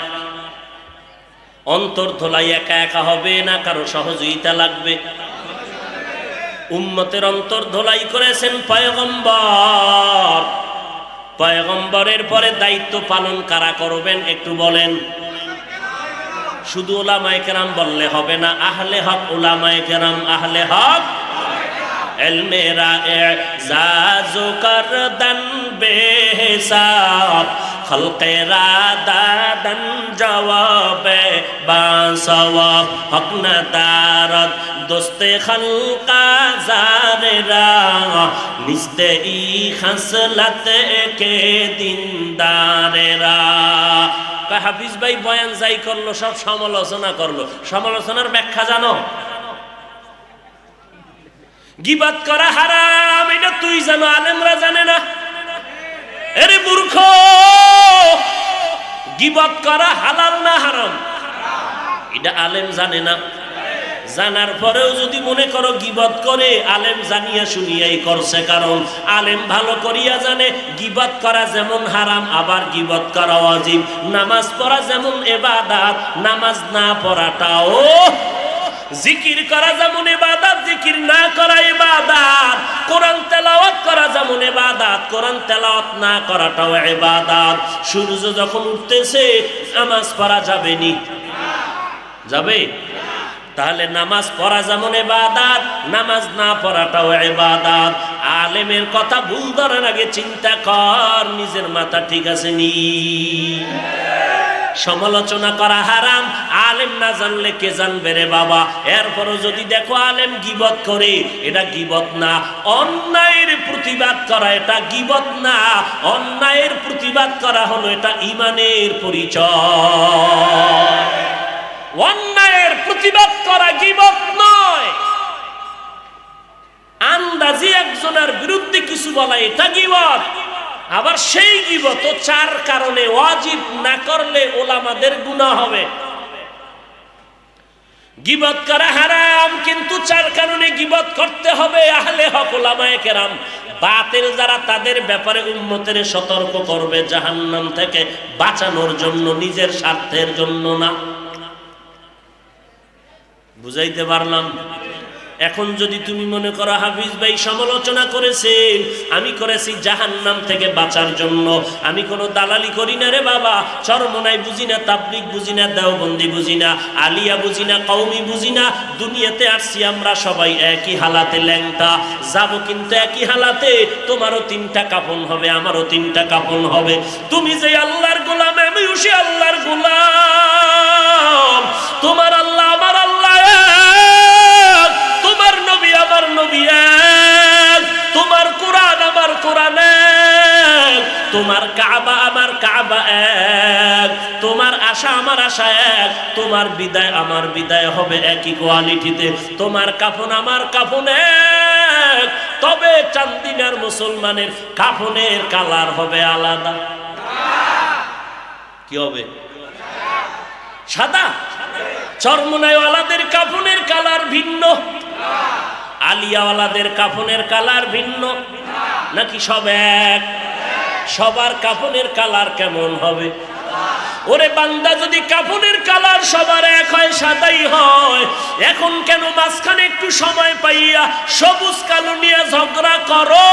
অন্তর ধোলাই একা একা হবে না, কারো সহযোগিতা লাগবে। উম্মতের অন্তর ধোলাই করেছেন পয়গম্বর। পয়গম্বরের পরে দায়িত্ব পালন কারা করবেন একটু বলেন? শুধু উলামায়ে কেরাম বললে হবে না, আহলে হক উলামায়ে কেরাম, আহলে হক ইলমে রা'ইজাজ করদান বেহিসাব, খলকে রাদাদান জওয়াবে বাসওয়াব, হক না দারদ দোস্তে খলকা জারেরা, নিস্তে ই খাসলাত কে দিনদারেরা। হাফিজ ভাই বয়ান যাই করলো সব সমালোচনা করলো। সমালোচনার ব্যাখ্যা জানো? গীবত করা হারাম, এটা তুই জানো, আলেমরা জানে না। এরে মূর্খ, গীবত করা হালাল না হারাম এটা আলেম জানে না। জানার পরেও যদি মনে করো গীবত করে, আলেম জানিয়া শুনিয়াই করছে। কারণ আলেম ভালো করিয়া জানে গীবত করা যেমন হারাম, আবার গীবত করা ওয়াজিব। নামাজ পড়া যেমন ইবাদত, নামাজ না পড়াটাও, জিকির করা যেমন ইবাদত, জিকির না করা ইবাদত। কোরআন তেলাওয়াত করা যেমন ইবাদত, কোরআন তেলাওয়াত না করাটাও ইবাদত। সূর্য যখন উঠতেছে নামাজ পড়া যাবে নি? যাবে? তাহলে নামাজ পড়া যেমন ইবাদত, নামাজ না পড়াটাও ইবাদত। আলেমের কথা ভুল ধরার আগে চিন্তা কর নিজের মাথা ঠিক আছে নি? সমালোচনা করা হারাম, আলেম না জানলে কে জানবে রে বাবা। এরপরও যদি দেখো আলেম গীবত করে, এটা গীবত না। অন্যায়ের প্রতিবাদ করা এটা গীবত না, অন্যায়ের প্রতিবাদ করা হলো এটা ঈমানের পরিচয়। অন্যায়ের প্রতিবাদ করা গীবত নয়। আন্দাজি একজনের বিরুদ্ধে কিছু বলা এটা গীবত। আবার সেই গীবত চার কারণে ওয়াজিব না করলে ওলামাদের গুনাহ হবে। গীবত করা হারাম, কিন্তু চার কারণে গীবত করতে হবে। আহলে হক উলামায়ে কেরাম বাতিল যারা, তাদের ব্যাপারে উম্মতের সতর্ক করবে জাহান্নাম থেকে বাঁচানোর জন্য, নিজের স্বার্থের জন্য না। বুঝাইতে পারলাম? এখন যদি তুমি মনে করো হাফিজ ভাই সমালোচনা করেছেন, আমি করেছি জাহান্নাম থেকে বাঁচার জন্য, আমি কোনো দালালি করি না রে বাবা। চরমনাই বুঝি না, তাবলিগ বুঝি না, দেওবন্দি বুঝি না, আলিয়া বুঝি না, কওমি বুঝি না। দুনিয়াতে আসছি আমরা সবাই একই হালাতে ল্যাংটা, যাবো কিন্তু একই হালাতে। তোমারও 3টা কাফন হবে, আমারও 3টা কাফন হবে। তুমি যে আল্লাহর গোলাম, আমিও সে আল্লাহর গোলাম। তোমার আল্লাহ আমার আল্লাহ এক, তোমার নবী আমার নবী এক, তোমার কোরআন আমার কোরআন এক, তোমার কাবা আমার কাবা এক, তোমার আশা আমার আশা এক, তোমার বিদায় আমার বিদায় হবে একই কোয়ালিটিতে, তোমার কাফন আমার কাফন এক। তবে চান্দিনার মুসলমানের কাফনের কালার হবে আলাদা। কি হবে? সাদা। চরমনাইওয়ালাদের কাফনের কালার ভিন্ন, আলিয়াওয়ালাদের কাফনের কালার ভিন্ন, নাকি সব এক? সবার কাফনের কালার কেমন হবে? ওরে বান্দা, যদি কাফনের কালার সবার এক হয়, সাদাই হয়, এখন কেন মাঝখানে একটু সময় পাইয়া সবুজ কালো নিয়ে ঝগড়া করো?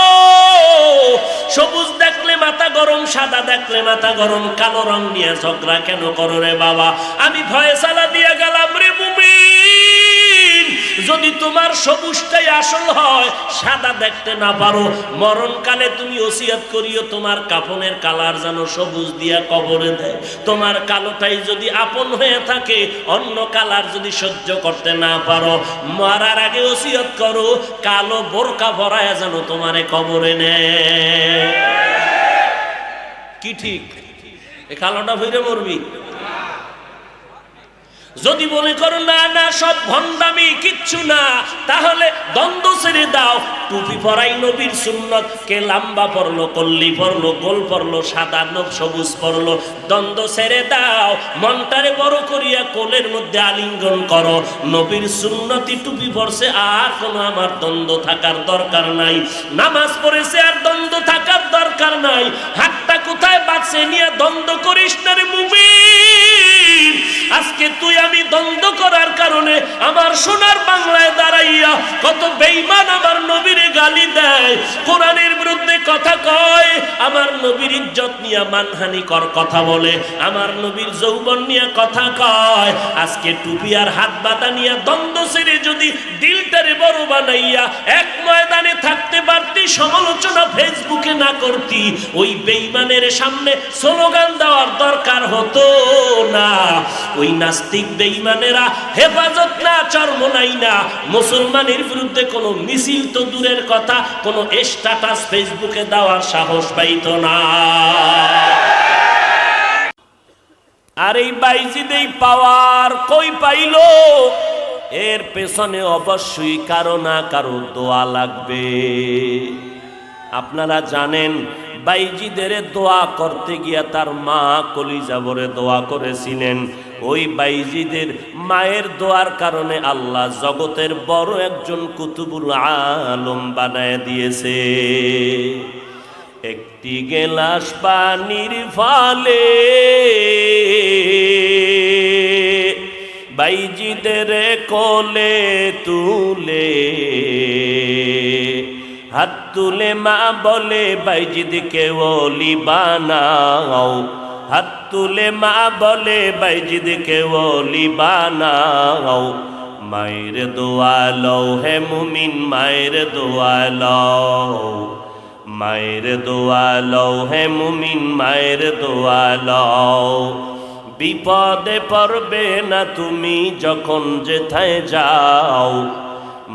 সবুজ দেখলে মাথা গরম, সাদা দেখলে মাথা গরম, কালো রং নিয়ে ঝগড়া কেন করো রে বাবা? আমি ফয়সালা দিয়ে গেলাম রে মুমিন, যদি তোমার সবুজটাই আসল হয়, সাদা দেখতে না পারো, মরণকালে তুমি ওসিয়ত করিও তোমার কাফনের কালার যেন সবুজ দিয়া কবরে দেয়। তোমার কালোটাই যদি আপন হয়ে থাকে, অন্য কালার যদি সহ্য করতে না পারো, মরার আগে ওসিয়ত করো কালো বোরকা ভরায় যেন তোমারে কবরে নেয়। কি ঠিক? এ কালোটা ভরে মরবি। যদি মনে করো না না সব ভণ্ডামি, কিচ্ছু না, তাহলে দ্বন্দ্ব ছেড়ে দাও। টুপি পরাই নবীর সুন্নত, কে লম্বা পরলো, কল্লি পরলো, গোল পরলো, সাদা নব সবুজ পরলো, দ্বন্দ্ব ছেড়ে দাও। মনটারে বড় করিয়া কোলের মধ্যে আলিঙ্গন করো, নবীর সুন্নতি টুপি পরছে, আর কোনো আমার দ্বন্দ্ব থাকার দরকার নাই। নামাজ পড়েছে, আর দ্বন্দ্ব থাকার দরকার নাই। হাতটা কোথায় বাঁচে নিয়ে দ্বন্দ্ব করিস না রে মুমিন। আজকে তুই আমি দ্বন্দ্ব করার কারণে আমার সোনার বাংলায় দাঁড়াইয়া কত বেঈমান আমার নবীর গালি দেয়, কোরআনের বিরুদ্ধে কথা কয়, আমার নবীর ইজ্জত নিয়ে মানহানিকর কথা বলে, আমার নবীর যৌবন নিয়ে কথা কয়। আজকে টুপি আর হাত বাঁধা নিয়ে দ্বন্দ্ব ছেড়ে যদি দিলটারে বড় বানাইয়া এক ময়দানে থাকতে পারতি, সমালোচনা ফেসবুকে না করতি, ওই বেঈমানের সামনে স্লোগান দেওয়ার দরকার হতো না। ওই নাস্তিক বেঈমানেরা হেফাজত না, চরমনাই না, মুসলমানের বিরুদ্ধে কোনো মিছিল তো দূরের কথা, কোনো স্ট্যাটাস ফেসবুকে দেওয়ার সাহস পাইত না। আর এই বাইজিদ এই পাওয়ার কই পাইল? এর পেছনে অবশ্যই কারো না কারো দোয়া লাগবে। আপনারা জানেন বাইজিদের দোয়া করতে গিয়া তার মা কলিজা ভরে দোয়া করেছিলেন। ওই বাইজিদের মায়ের দোয়ার কারণে আল্লাহ জগতের বড় একজন কুতুবুল আলম বানায় দিয়েছে। একটি গেলাস পানির ফলে বাইজিদের কোলে তুলে, হাত তুলে মা বলে বাইজিদকে ওলি বানাও, হাত তুলে মা বলে বাইজিদকে ওলি বানাও। মায়ের দোয়া লও হে মুমিন, মায়ের দোয়া লও, মায়ের দোয়া লও হে মুমিন, মায়ের দোয়া লও। বিপদে পড়বে না তুমি যখন যেথায় যাও,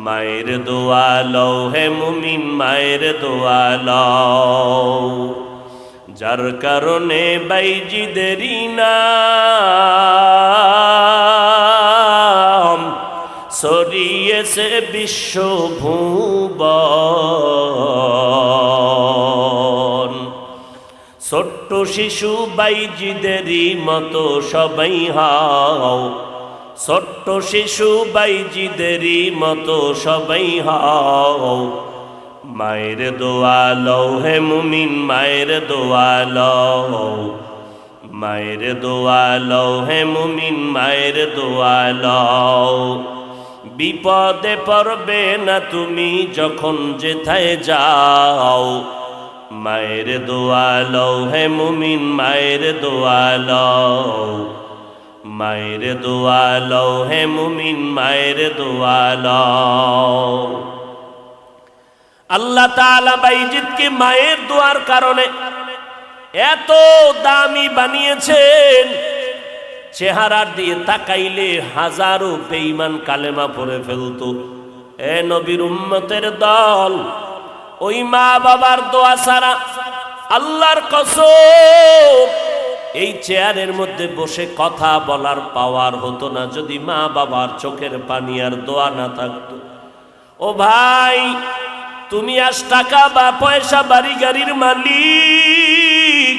মায়ের দোয়া লও হে মুমিন, মায়ের দোয়া লও। যার কারণে বাইজিদেরই নাম ছড়িয়েছে বিশ্বভুবন। ছোট্ট শিশু বাইজিদেরই মতো সবাই হও, ছোট্ট শিশু বাইজিদেরই মতো সবাই হও। মায়ের দোয়া লও হে মুমিন, মায়ের দোয়া লও, মায়ের দোয়া লও হে মুমিন, মায়ের দোয়া লও। বিপদে পড়বে না তুমি যখন যেথায় যাও। মায়ের দোয়া লও হে মুমিন, মায়ের দোয়া লও, মায়ের দোয়া লও হে মুমিন, মায়ের দোয়া লও। আল্লাহ তাআলা বাইজিদকে মায়ের দোয়ার কারণে এত দামি বানিয়েছেন, চেহারার দিয়ে তাকাইলে হাজারো বেঈমান কালেমা পড়ে ফেলতো। এ নবীর উম্মতের দল, ওই মা বাবার দোয়া ছাড়া আল্লাহর কসম এই চেয়ারের মধ্যে বসে কথা বলার পাওয়ার হতো না যদি মা বাবার চোখের পানি আর দোয়া না থাকতো। ও ভাই, তুমি আজ টাকা বা পয়সা বাড়ি গাড়ির মালিক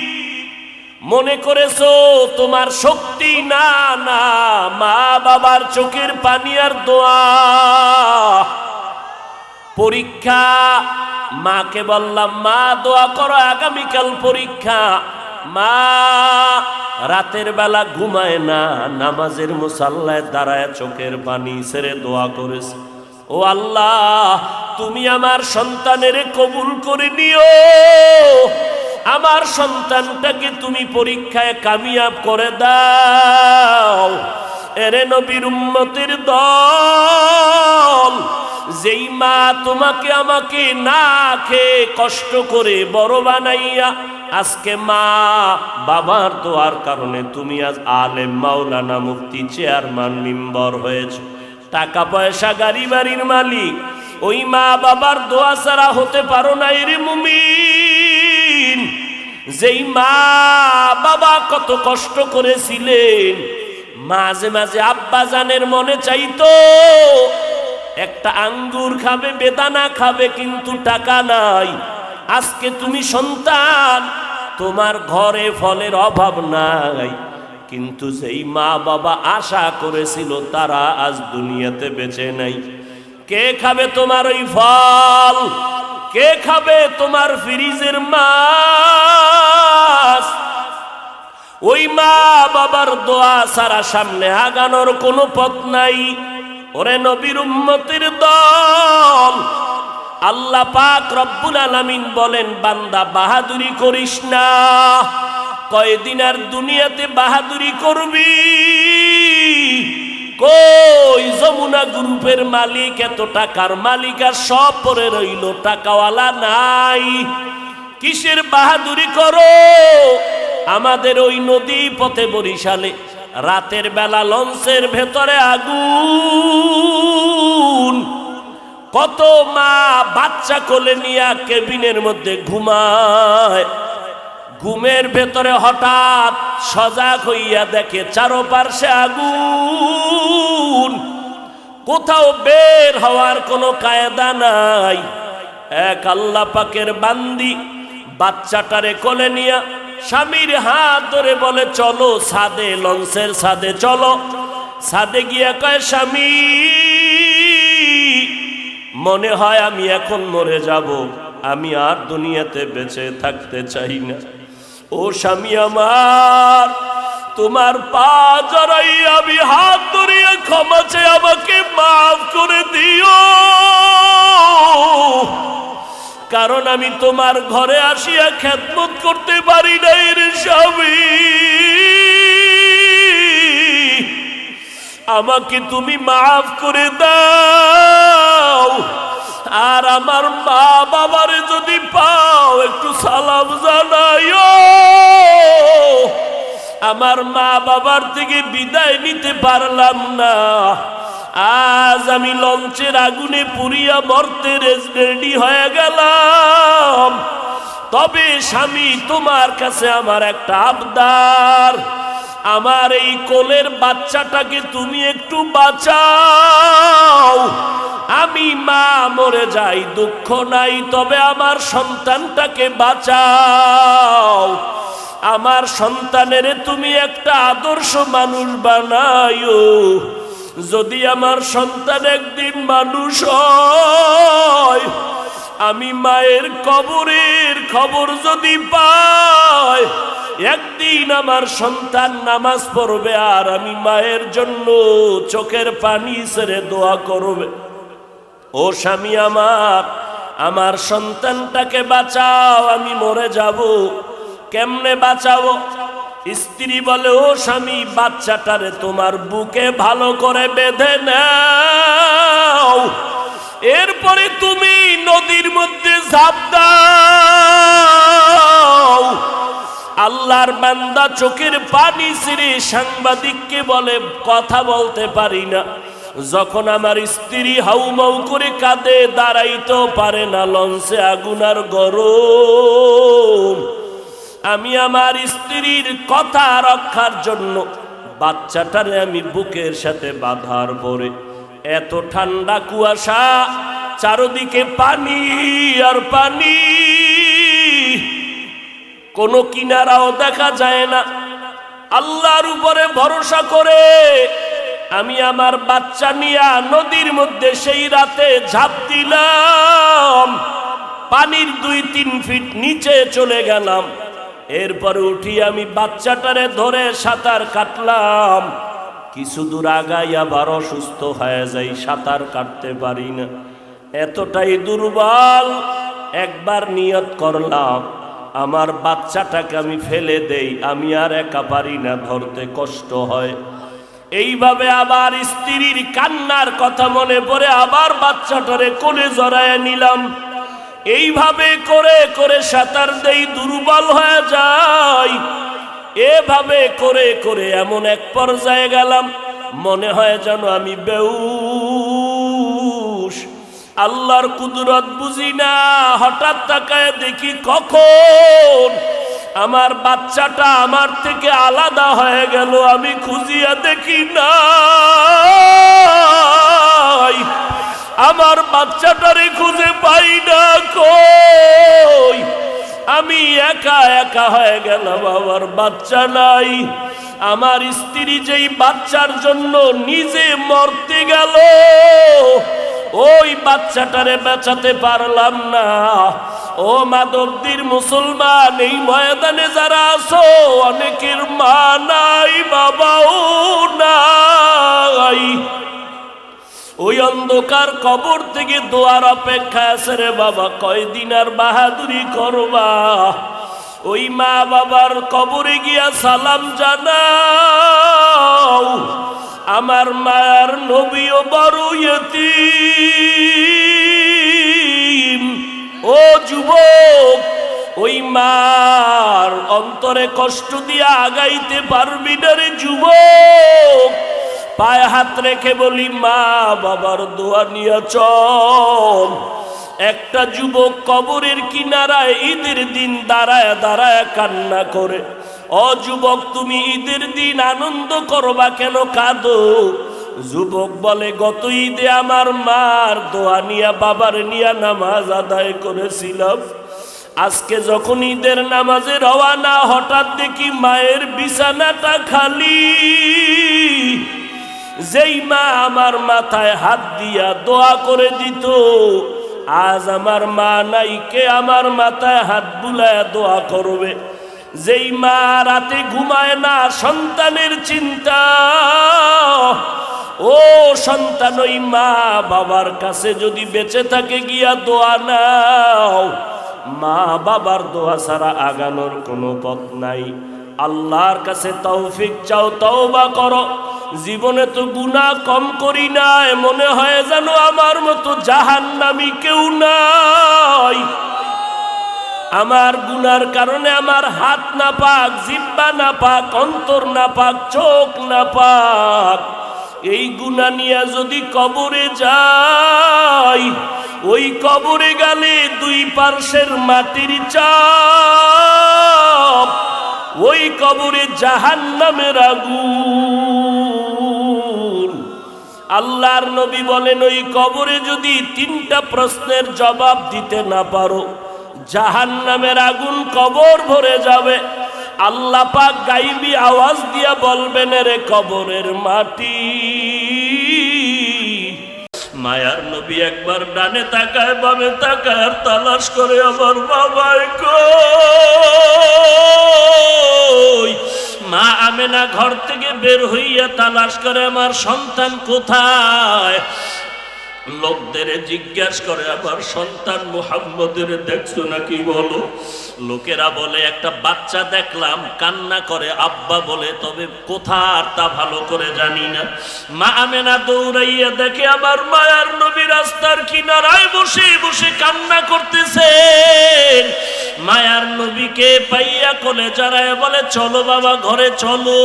মনে করেছো তোমার শক্তি, না না, মা বাবার চোখের পানি আর দোয়া। পরীক্ষা, মাকে বললাম মা দোয়া করো, আগামীকাল পরীক্ষা। মা রাতের বেলা ঘুমায় না, নামাজের মুসাল্লায় দাঁড়ায় চোখের পানি ছেড়ে দোয়া করেছে, ও আল্লাহ তুমি আমার সন্তানের কবুল করে নিও, আমার সন্তানটাকে তুমি পরীক্ষায় কামিয়াব করে দাও। এরে নবীর উম্মতের দল, যেই মা তোমাকে আমাকে না খেয়ে কষ্ট করে বড় বানাইয়া আজকে মা বাবার দোয়ার কারণে তুমি আজ আলেম, মাওলানা, মুফতি, চেয়ারম্যান, মেম্বার হয়েছে, টাকা পয়সা গাড়ি বাড়ির মালিক, ওই মা বাবার দোয়া ছাড়া হতে পারো না। এরে মুমিন, যেই মা বাবা কত কষ্ট করেছিলেন, মাঝে মাঝে আব্বা জানের মনে চাইতো একটা আঙ্গুর খাবে, বেদানা খাবে, কিন্তু টাকা নাই। আজকে তুমি সন্তান, তোমার ঘরে ফলের অভাব নাই, কিন্তু যেই মা বাবা আশা করেছিল তারা আজ দুনিয়াতে বেঁচে নাই। কে খাবে তোমার ওই ফল? কে খাবে তোমার ফ্রিজের মাছ? ওই মা বাবার দোয়া ছাড়া সামনে আগানোর কোনো পথ নাই। ওরে নবীর উম্মতের দল, আল্লাহ পাক রব্বুল আলামিন বলেন, বান্দা বাহাদুরি করিস না। কয়দিন আর দুনিয়াতে বাহাদুরি করবি? কই যমুনা গ্রুপের মালিক, এত টাকার মালিক, আর সব পরে রইল, টাকাওয়ালা নাই। কিসের বাহাদুরি করো? আমাদের ওই নদী পথে বরিশালে রাতের বেলা লঞ্চের ভেতরে আগুন, কত মা বাচ্চা কোলে নিয়ে কেবিনের মধ্যে ঘুমায়। ঘুমের ভেতরে হঠাৎ সজাগ হইয়া দেখে চারপাশে আগুন, কোথাও বের হওয়ার কোনো কায়দা নাই। এক আল্লাহ পাকের বান্দি বাচ্চাটারে কোলে নিয়া স্বামীর হাত ধরে বলে, চলো ছাদে, লঞ্চের ছাদে চলো। ছাদে গিয়া কয়, স্বামী মনে হয় আমি এখন মরে যাব, আমি আর দুনিয়াতে বেঁচে থাকতে চাই না। ও স্বামী আমার, তোমার পা জড়াই আমি হাত ধরিয়া ক্ষমা চেয়ে আমাকে মাফ করে দিও, কারণ আমি তোমার ঘরে আসিয়া খেদমত করতে পারি নাই রে স্বামী। আমাকে তুমি মাফ করে দাও, আর আমার মা বাবারে যদি পাও একটু সালাম জানাইও। আমার মা বাবার থেকে বিদায় নিতে পারলাম না, আজ আমি লঞ্চের আগুনে পুড়িয়া মরতে রেডি হয়ে গেলাম। তবে স্বামী, তোমার কাছে আমার একটা আবদার, আমার এই কোলের বাচ্চাটাকে তুমি একটু বাঁচাও। আমি মা মরে যাই, দুঃখ নাই, তবে আমার সন্তানটাকে বাঁচাও। আমার সন্তানের তুমি একটা আদর্শ মানুষ বানাইও। যদি আমার সন্তান একদিন মানুষ হয়, আমি মায়ের কবরের খবর যদি পাই, একদিন আমার সন্তান নামাজ পড়বে আর আমি মায়ের জন্য চোখের পানি ছেড়ে দোয়া করবে, ও স্বামী আমার সন্তানটাকে বাঁচাও, আমি মরে যাব। কেমনে বাঁচাবো? স্ত্রী বলে, ও স্বামী, বাচ্চাটারে তোমার বুকে ভালো করে বেঁধে নাও, এরপরে তুমি নদীর মধ্যে ঝাঁপ দাও। আল্লাহর বান্দা চোখের পানি ছেড়ে সাংবাদিককে বলে, কথা বলতে পারি না। যখন আমার স্ত্রী হাউমাউ করে কাঁদে, দাঁড়াইতেও পারে না, লঞ্চে আগুন আর গরম, আমি আমার স্ত্রীর কথা রক্ষার জন্য বাচ্চাটারে আমি বুকের সাথে বাঁধার পরে, এত ঠান্ডা কুয়াশা, চারদিকে পানি আর পানি, কোনো কিনারাও দেখা যায় না। আল্লাহর উপরে ভরসা করে আমি আমার বাচ্চা নিয়ে নদীর মধ্যে সেই রাতে ঝাঁপ দিলাম, পানির 2-3 ফিট নিচে চলে গেলাম। এরপরে উঠি আমি বাচ্চাটারে ধরে সাঁতার কাটলাম। কিছু দূর আগাই আবার অসুস্থ হয়ে যাই, সাঁতার কাটতে পারি না, এতটাই দুর্বল। একবার নিয়ত করলাম, আমার বাচ্চাটাকে আমি ফেলে দেই, আমি আর একা পারি না, ধরতে কষ্ট হয়। এইভাবে আবার স্ত্রীর কান্নার কথা মনে পড়ে আবার বাচ্চাটারে কোলে জড়ায় নিলাম। এইভাবে করে করে সাঁতার দেই, দুর্বল হয়ে যাই। এভাবে করে করে এমন এক পর্যায়ে গেলাম, মনে হয় যেন আমি বেহুশ। আল্লাহর কুদরত বুঝি না, হঠাৎ তাকায় দেখি কখন আমার বাচ্চাটা আমার থেকে আলাদা হয়ে গেল। আমি খুঁজিয়া দেখি না, আমার বাচ্চাটারে খুঁজে পাই না, কই? আমি একা একা হয়ে গেলাম, আমার বাচ্চা নাই। আমার স্ত্রী যেই বাচ্চার জন্য নিজে মরতে গেল, ওই বাচ্চাটারে বাঁচাতে পারলাম না। ও মাধবদীর মুসলমান, এই ময়দানে যারা আছো, অনেকের মা নাই, বাবাও নাই। ওই অন্ধকার কবর থেকে দোয়ার অপেক্ষা আছে রে বাবা, কয়দিন আর বাহাদুরি করবা? ওই মা বাবার কবরে গিয়া সালাম জানাও। আমার মায়ার নবীও বড় ইয়তীম। ও যুবক, ওই মার অন্তরে কষ্ট দিয়া আগাইতে পারবি না রে যুবক। পায়ে হাত রেখে বলি, মা বাবার দোয়া নিয়ে চল। একটা যুবক কবরের কিনারায় ঈদের দিন দাঁড়ায় দাঁড়ায় কান্না করে। ও যুবক, তুমি ঈদের দিন আনন্দ করবা কেন, কাঁদো? যুবক বলে, গত ঈদে আমার মার দোয়া নিয়া বাবার নিয়া নামাজ আদায় করেছিলাম। আজকে যখন ঈদের নামাজে রওয়ানা, হঠাৎ দেখি মায়ের বিছানাটা খালি। যেই মা আমার মাথায় হাত দিয়া দোয়া করে দিত, আজ আমার মা নাই, কে আমার মাথায় হাত বুলায় দোয়া করবে? যেই মা রাতে ঘুমায় না, সন্তানের চিন্তা। ও সন্তান, ওই মা বাবার কাছে যদি বেঁচে থাকে গিয়া দোয়া নাও। মা বাবার দোয়া ছাড়া আগানোর কোনো পথ নাই। আল্লাহর কাছে তৌফিক চাও, তওবা করো। জীবনে তো গুনাহ কম করি নাই, মনে হয় যেন আমার মতো জাহান্নামী কেউ নাই। আমার গুনার কারণে আমার হাত না পাক, জিহ্বা না পাক, অন্তর না পাক, চোখ না পাক। এই গুনাহ নিয়ে যদি কবরে যাই, ওই কবরে গেলে 2 পার্শ্বের মাটির চাপ, ওই কবরে জাহান্নামের আগুন। আল্লাহর নবী বলেন, ওই কবরে যদি 3টা প্রশ্নের জবাব দিতে না পারো, জাহান্নামের আগুন কবর ভরে যাবে। আল্লাহ পাক গাইবি আওয়াজ দিয়া বলবেন, রে কবরের মাটি। মায়ার নবী একবার ডানে তাকায়, বামে তাকায়, আর তালাশ করে আমার বাবাই কই। মা আমেনা ঘর থেকে বের হইয়া তালাশ করে আমার সন্তান কোথায়। লোকদের জিজ্ঞাসা করে আমার সন্তান মুহাম্মদের দেখছো নাকি বলো। লোকেরা বলে একটা বাচ্চা দেখলাম কান্না করে আব্বা বলে, তবে কোথার তা ভালো করে জানি না। মা আমেনা দৌড়াইয়া দেখে আমার মায়ার নবী রাস্তার কিনারায় বসে বসে কান্না করতেছেন। মায়ার নবীকে পাইয়া কোলে জড়ায় বলে চলো বাবা ঘরে চলো।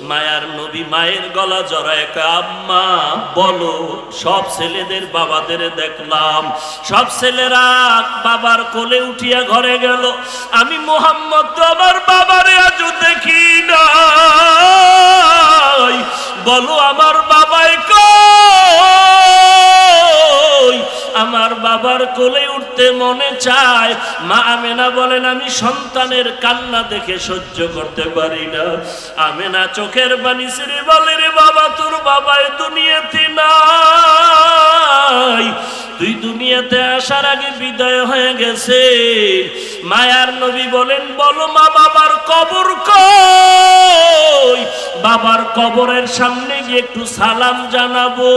মায়ার নবী মায়ের গলা জড়ায় আম্মা বলো। সব ছেলেদের বাবাদের দেখলাম, সব ছেলেরা বাবার কোলে উঠিয়া ঘরে গেল, আমি মুহাম্মদ তো আমার বাবারে আজও দেখি নাই, বলো আমার বাবাই কই। আমার বাবার কোলে উঠতে মনে চায়। মা আমেনা বলেন আমি সন্তানের কান্না দেখে সহ্য করতে পারি না। আমেনা চোখের পানি ছেড়ে বলে রে বাবা তোর বাবাই দুনিয়াতে নাই, তুই দুনিয়াতে আসার আগে বিদায় হয়ে গেছে। মায়ার নবী বলেন বলো মা বাবার কবর কই। বাবার কবরের সামনে গিয়ে একটু সালাম জানাবো।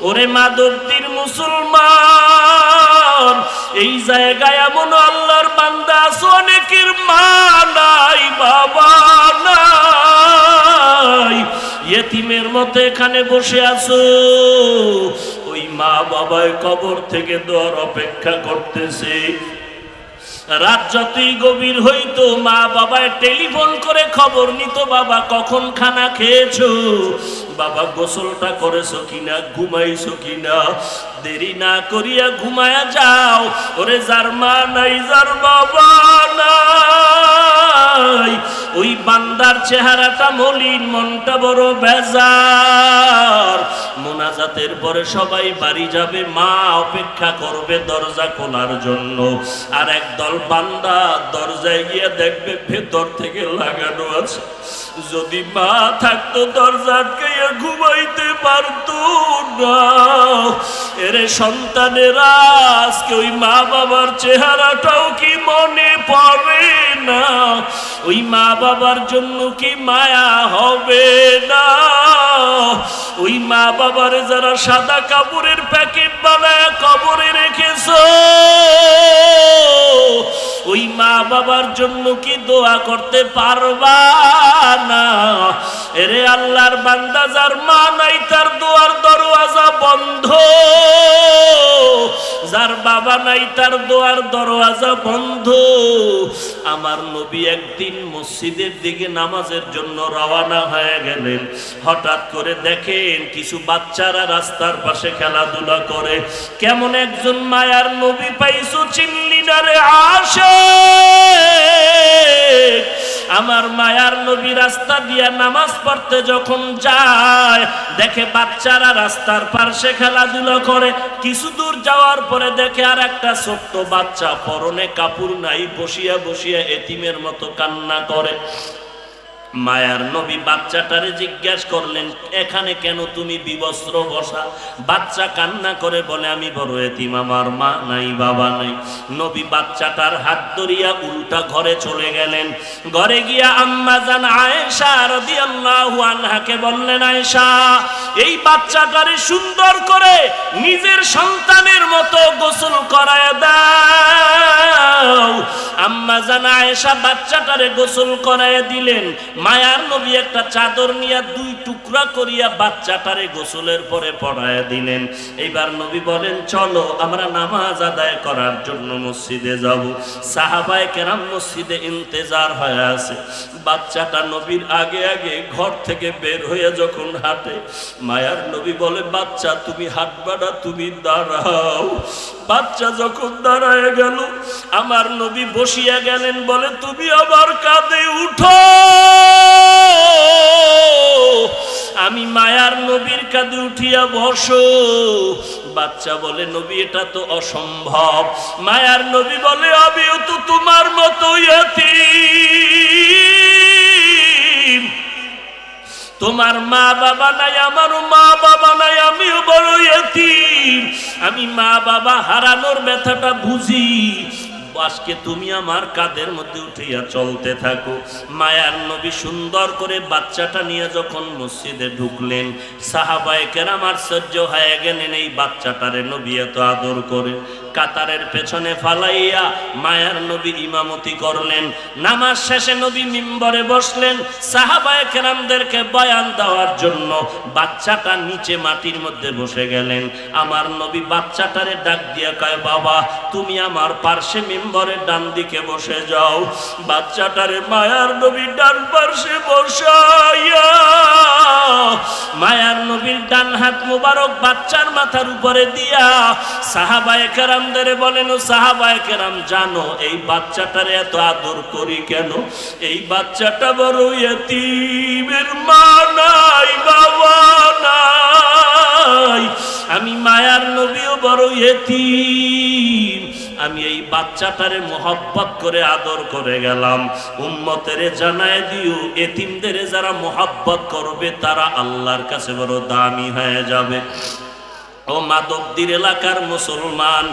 ওরে মাদবদীর মুসলমান, এই জায়গায় এমন আল্লাহর বান্দা আছে অনেকের মা নাই বাবা নাই, ইয়েতিমের মতো এখানে বসে আছো। ওই মা বাবায় কবর থেকে দোয়ার অপেক্ষা করতেছে। রাত যতই গভীর হইতো মা বাবায় টেলিফোন করে খবর নিত, বাবা কখন খানা খেয়েছো, বাবা গোসলটা করেছো কিনা, ঘুমাইছো কিনা। দেরি না করিয়া ঘুমায়া যাও। ওরে যার মা নাই যার বাবা নাই, ওই বান্দার চেহারাটা মলিন, মনটা বড় বেজার। মোনাজাতের পরে সবাই বাড়ি যাবে, মা অপেক্ষা করবে দরজা খোলার জন্য। আর একদল বান্দা দরজায় গিয়ে দেখবে ভেতর থেকে লাগানো আছে। যদি মা থাকতো দরজা আটকাইয়া ঘুমাইতে পারতো না। এরে সন্তানেরা আজকে ওই মা বাবার চেহারাটাও কি মনে পড়ে না? ওই মা বাবার জন্য কি মায়া হবে না? ওই মা বাবারে যারা সাদা কাপড়ের প্যাকেট বানায় কবরে রেখেছো, ওই মা বাবার জন্য কি দোয়া করতে পারবা না? এরে আল্লাহর বান্দা যার মা নাই তার দোয়ার দরওয়াজা বন্ধ, যার বাবা নাই তার দোয়ার দরওয়াজা বন্ধ। আমার নবী একদিন মসজিদের দিকে নামাজের জন্য রওনা হয়ে গেলেন। হঠাৎ করে দেখেন কিছু বাচ্চারা রাস্তার পাশে খেলাধুলা করে। কেমন একজন মায়ার নবী পাইছো চিনলি না রে আশিক? আমার মায়ার নবী রাস্তা দিয়া নামাজ পড়তে যখন যায় দেখে বাচ্চারা রাস্তার পাশে খেলাধুলা করে। কিছু দূর যাওয়ার পরে দেখে আর একটা ছোট্ট বাচ্চা পরনে কাপড় নাই বসিয়া বসিয়া এতিমের মতো কান্না করে। মায়ার নবী বাচ্চাটারে জিজ্ঞাসা করলেন এখানে কেন তুমি বিবস্ত্র বসা? বাচ্চা কান্না করে বলে আমি বড় এতিম, আমার মা নাই বাবা নাই। নবী বাচ্চাটার হাত ধরিয়া উল্টা ঘরে চলে গেলেন। ঘরে গিয়া আম্মা জান আয়েশা রাদিয়াল্লাহু আনহাকে বললেন আয়েশা এই বাচ্চাটারে সুন্দর করে নিজের সন্তানের মতো গোসল করায় দাও। আম্মা জান আয়েশা বাচ্চাটারে গোসল করায় দিলেন। মায়ার নবী একটা চাদর নিয়ে দুই টুকরা করিয়া বাচ্চাটারে গোসলের পরে পড়ায় দিলেন। এইবার নবী বলেন চলো আমরা নামাজ আদায় করার জন্য মসজিদে যাব। সাহাবায়ে কেরাম মসজিদে ইন্তেজার হয়ে আছে। বাচ্চাটা নবীর আগে আগে ঘর থেকে বের হয়ে যখন হাঁটে, মায়ার নবী বলে বাচ্চা তুমি হাঁটবা না, তুমি দাঁড়াও। বাচ্চা যখন দাঁড়ায় গেল আমার নবী বসিয়া গেলেন, বলে তুমি আমার কাঁধে উঠো। আমি মায়ার নবীর কাঁধে উঠিয়া বসো। বাচ্চা বলে নবী এটা তো অসম্ভব। মায়ার নবী বলে আমিও তো তোমার মতো ইয়তীম, তোমার মা বাবা নাই, আমারও মা বাবা নাই, আমিও বড় ইয়তীম। আমি মা বাবা হারানোর ব্যথাটা বুঝি। আজকে তুমি আমার কাঁধের মধ্যে উঠিয়া চলতে থাকো। মায়ার নবী সুন্দর করে বাচ্চাটা নিয়ে যখন মসজিদে ঢুকলেন, সাহাবায়ে কেরাম আশ্চর্য হয়ে গেলেন, এই বাচ্চাটারে নবী এত আদর করে। কাতারের পেছনে ফালাইয়া মায়ার নবী ইমামতি করলেন। নামাজ শেষে নবী মিম্বরে বসলেন, সাহাবায়ে কেরামদেরকে বয়ান দেওয়ার জন্য বাচ্চাটা নিচে মাটির মধ্যে বসে গেলেন। আমার নবী বাচ্চাটারে ডাক দিয়ে কয়, বাবা তুমি আমার পার্শ্বে মিম্বরের ডান দিকে বসে যাও। বাচ্চাটারে মায়ার নবী ডান পার্শ্বে বসাইয়া মায়ার নবীর ডান হাত মুবারক বাচ্চার মাথার উপরে দিয়া সাহাবায়ে কেরামদের বলেন, ও সাহাবায়ে কেরাম জানো এই বাচ্চাটারে এত আদর করি কেন? এই বাচ্চাটা বড় ইতিমের মা নাই, বাবা নাই। আমি মায়ার নবীও বড় ইতিম, আমি এই বাচ্চাটারে মোহব্বত করে আদর করে গেলাম। উম্মতেরে জানায় দিও, এতিমদের যারা মোহব্বত করবে তারা আল্লাহর কাছে বড় দামি হয়ে যাবে। ও মাধবদীর এলাকার মুসলমান,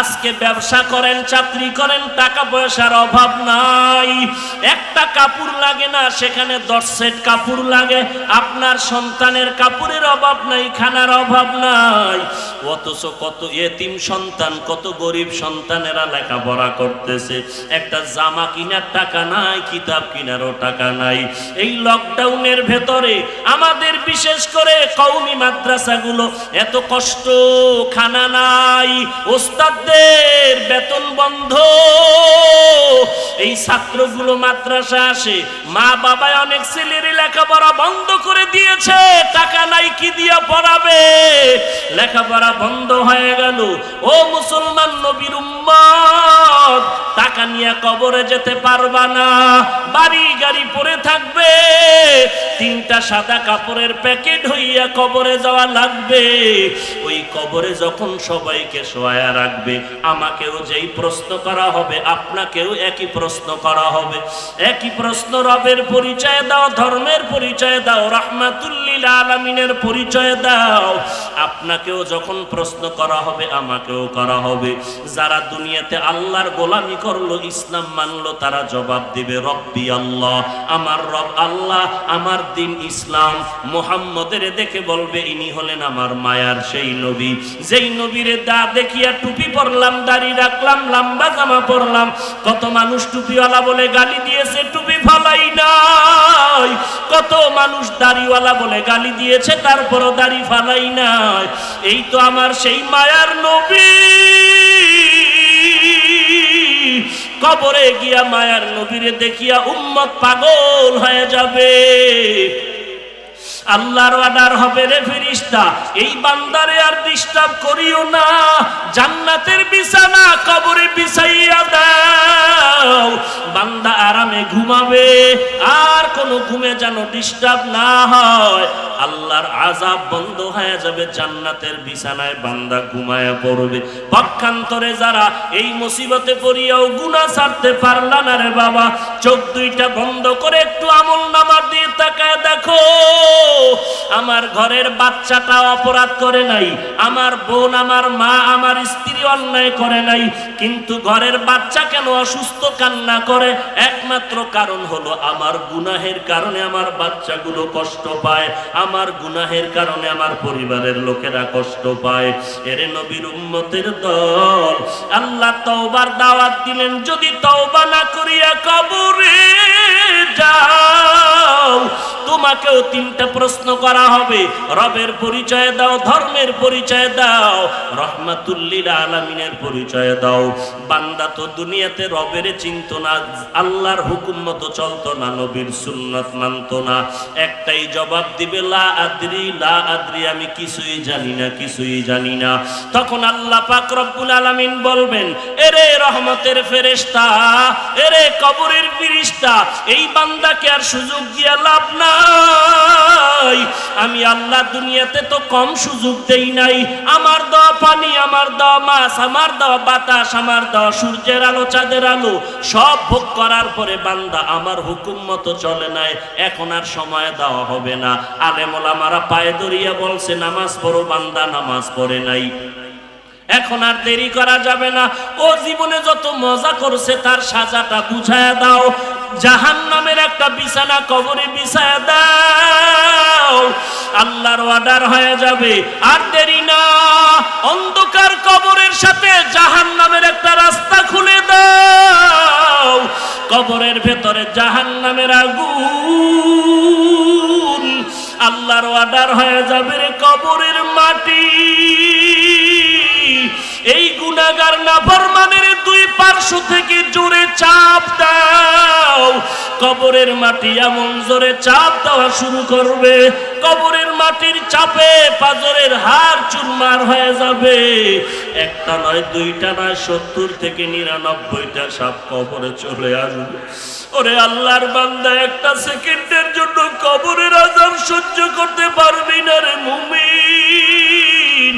আজকে ব্যবসা করেন, চাকরি করেন, টাকা পয়সার অভাব নাই, একটা কাপড় লাগে না, সেখানে 10 সেট কাপড় লাগে। আপনার সন্তানের কাপড়ের অভাব নাই, খানার অভাব নাই, অথচ কত এতিম সন্তান, কত গরিব সন্তানেরা লেখাপড়া করতেছে, একটা জামা কিনার টাকা নাই, কিতাব কিনারও টাকা নাই। এই লকডাউনের ভেতরে আমাদের বিশেষ করে কওমি মাদ্রাসাগুলো এত কষ্ট, খানা নাই, ওস্তাদদের বেতন বন্ধ, এই ছাত্রগুলো মাদ্রাসা আসে, মা বাবা অনেক ছেলের লেখাপড়া বন্ধ করে দিয়েছে, টাকা নাই কি দিয়া পড়াবে, লেখাপড়া বন্ধ হয়ে গেল। ও মুসলমান নবীর উম্মত, টাকা নিয়ে কবরে যেতে পারবা না, বাড়ি গাড়ি পড়ে থাকবে, 3টা সাদা কাপড়ের প্যাকেট হইয়া কবরে যাওয়া লাগবে। ওই কবরে যখন সবাইকে শোয়া রাখবে, আমাকেও যেই প্রশ্ন করা হবে, আপনাকেও একই প্রশ্ন করা হবে। একই প্রশ্ন, রবের পরিচয় দাও, ধর্মের পরিচয় দাও, রাহমাতুল লিল আলামিনের পরিচয় দাও। আপনাকেও যখন প্রশ্ন করা হবে, আমাকেও করা হবে। যারা দুনিয়াতে আল্লাহর গোলামি করলো, ইসলাম মানলো, তারা জবাব দিবে রব্বি আল্লাহ, আমার রব আল্লাহ, আমার দিন ইসলাম। মুহাম্মদের দেখে বলবে ইনি হলেন আমার মায়ার সেই নবী, যেই নবীরে দা দেখিয়া টুপি পরলাম, দাড়ি রাখলাম, লম্বা জামা পরলাম। কত মানুষ টুপিওয়ালা বলে গালি দিয়েছে, টুপি ফালাই নাই। কত মানুষ দাড়িওয়ালা বলে গালি দিয়েছে, তারপরও দাড়ি ফালাই নাই। এই তো আমার সেই মায়ার নবী। কবরে গিয়া মায়ার নবীরে দেখিয়া উম্মত পাগল হয়ে যাবে। আল্লাহর অর্ডার হবে, রে ফেরেশতা এই বান্দারে আর ডিস্টার্ব করিও না, জান্নাতের বিছানা কবরে বিছাইয়া দাও, বান্দা আরামে ঘুমাবে, আর কোনো ঘুমে যেন ডিস্টার্ব না হয়। আল্লাহর আযাব বন্ধ হয়ে যাবে, জান্নাতের বিছানায় বান্দা ঘুমায়া পড়বে। পক্ষান্তরে যারা এই মুসিবতে পড়িয়াও গুনাহ ছাড়তে পারলা না রে বাবা, চোখ দুইটা বন্ধ করে একটু আমলনামার দিয়ে তাকায় দেখো, আমার ঘরের বাচ্চাটা অপরাধ করে নাই, আমার বোন, আমার মা, আমার স্ত্রী অন্যায় করে নাই, কিন্তু ঘরের বাচ্চা কেন অসুস্থ কান্না করে? একমাত্র কারণ হলো আমার গুনাহের কারণে আমার বাচ্চাগুলো কষ্ট পায়, আমার গুনাহের কারণে আমার পরিবারের লোকেরা কষ্ট পায়। এরে নবীর উম্মতের দল, আল্লাহ তওবার দাওয়াত দিলেন, যদি তওবা না করিয়া কবরে যাও, তোমাকেও 3টা প্রশ্ন করা হবে। রবের পরিচয় দাও, ধর্মের পরিচয় দাও, রাহমাতুল লিল আলামিনের পরিচয় দাও। বান্দা তো দুনিয়াতে রবের চিনতো না, আল্লাহর হুকুম মতো চলতো না, নবীর সুন্নাত মানতো না। একটাই জবাব দিবে, লা আদরি, লা আদরি, আমি কিছুই জানি না, কিছুই জানি না। তখন আল্লাহ পাক রব্বুল আলামিন বলবেন, এরে রহমতের ফেরেশতা, এরে কবরের ফেরেশতা, এই বান্দাকে আর সুযোগ দিয়া লাভ নাই। আমি আল্লাহ দুনিয়াতে তো কম সুযোগ দেই নাই, আমার দেওয়া পানি, আমার দেওয়া মাছ, আমার দেওয়া বাতাস, আমার দেওয়া সূর্যের আলো, চাঁদের আলো সব ভোগ করার পরে বান্দা আমার হুকুম মতো চলে নাই, এখন আর সময় দেওয়া হবে না। আলেম ওলামারা পায়ে ধরিয়া বলছে নামাজ পড়ো, বান্দা নামাজ পড়ে নাই। এখন আর দেরি করা যাবে না। ও জীবনে যত মজা করছে তার সাজাটা বুঝায়া দাও। জাহান্নামের একটা বিছানা কবরে বিছায়া দাও, আল্লাহর অর্ডার হয়ে যাবে। আর দেরি না, অন্ধকার কবরের সাথে জাহান্নামের একটা রাস্তা খুলে দাও। কবরের ভেতরে জাহান্নামের আগুন, আল্লাহর অর্ডার হয়ে যাবে রে কবরের মাটি। এই গুনাহগার নাফরমানের দুই পার্শ্ব থেকে জোরে চাপ দাও। কবরের মাটি এমন জোরে চাপ দেওয়া শুরু করবে, কবরের মাটির চাপে পাজরের হাড় চুরমার হয়ে যাবে। একটা নয়, দুইটা নয়, 70 থেকে 99টা সাপ কবরে চলে আসবে। ওরে আল্লাহর বান্দা, একটা সেকেন্ডের জন্য কবরের আযাব সহ্য করতে পারবি না রে মুমিন।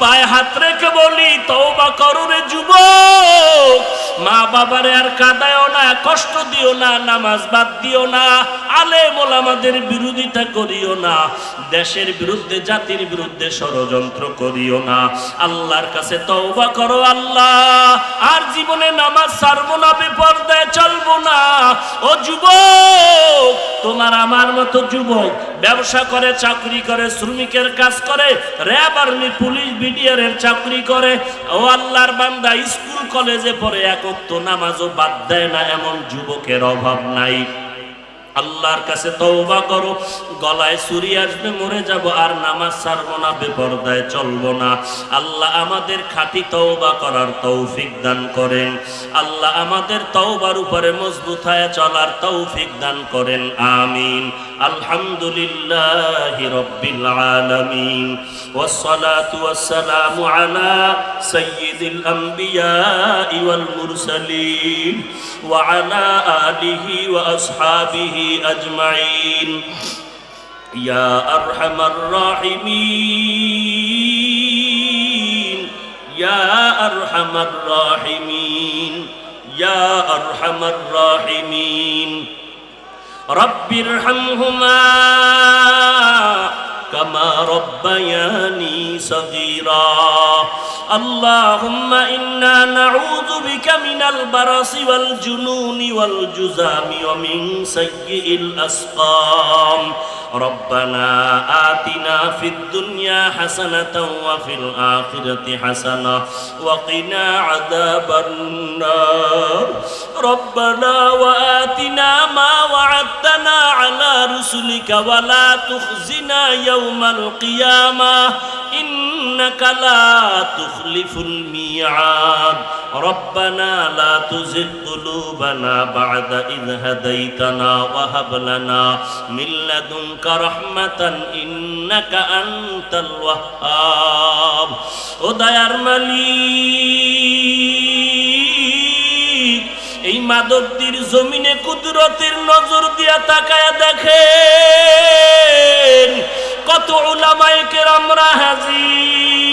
পায়ে হাত রেখে বলি, তওবা করো রে যুবক। মা বাবারে আর কাঁদায়ও না, কষ্ট দিও না, নামাজ বাদ দিও না, আলেম ওলামাদের বিরোধিতা করিও না, দেশের বিরুদ্ধে জাতির বিরুদ্ধে ষড়যন্ত্র করিও না। আল্লাহর কাছে তওবা করো, আল্লাহ আর জীবনে নামাজ ছাড়বো না, বেপরদায় চলবো না। ও যুবক, তোমার আমার মতো যুবক ব্যবসা করে, চাকরি করে, শ্রমিকের কাজ করে, র্যাব আর্মি পুলিশ বিডিআরের চাকরি করে, ও আল্লাহর বান্দা স্কুল কলেজে পড়ে এক ওয়াক্ত নামাজও বাদ দেয় না, এমন যুবকের অভাব নাই। আল্লাহর কাছে তওবা করো। গলায় ছুরি আসবে, মরে যাব, আর নামাজ ছাড়বো না, বেপরদায় চলবো না। আল্লাহ আমাদের খাঁটি তওবা করার তৌফিক দান করেন। আল্লাহ আমাদের তওবার উপরে মজবুত হয়ে চলার তৌফিক দান করেন, আমিন। আলহামদুলিল্লাহি রাব্বিল আলামিন, ওয়াসসালাতু ওয়াসসালামু আলা সাইয়্যিদিল আম্বিয়া ওয়াল মুরসালিন ওয়া আলা আলিহি ওয়া আসহাবিহি আজমাইন। ইয়া আরহামার রাহিমিন, ইয়া আরহামার রাহিমিন, ইয়া আরহামার রাহিমিন। রব্বিরহামহুমা কামা রব্বায়ানি সগীরা। اللهم إنا نعوذ بك من البرص والجنون والجذام ومن سيء الأسقام. ربنا آتنا في الدنيا حسنة وفي الآخرة حسنة وقنا عذاب النار. ربنا وآتنا ما وعدتنا على رسلك ولا تخزنا يوم القيامة إنك لا تخلف الميعاد. ربنا لا تزغ قلوبنا بعد إذ هديتنا وهب لنا من لدنك رحمة إنك أنت الوهاب. ও দয়ার মালিক, এই মাদকদির জমিনে কুদরতের নজর দিয়া তাকায়া দেখেন কত উলামায়ে কেরামরা হাজির।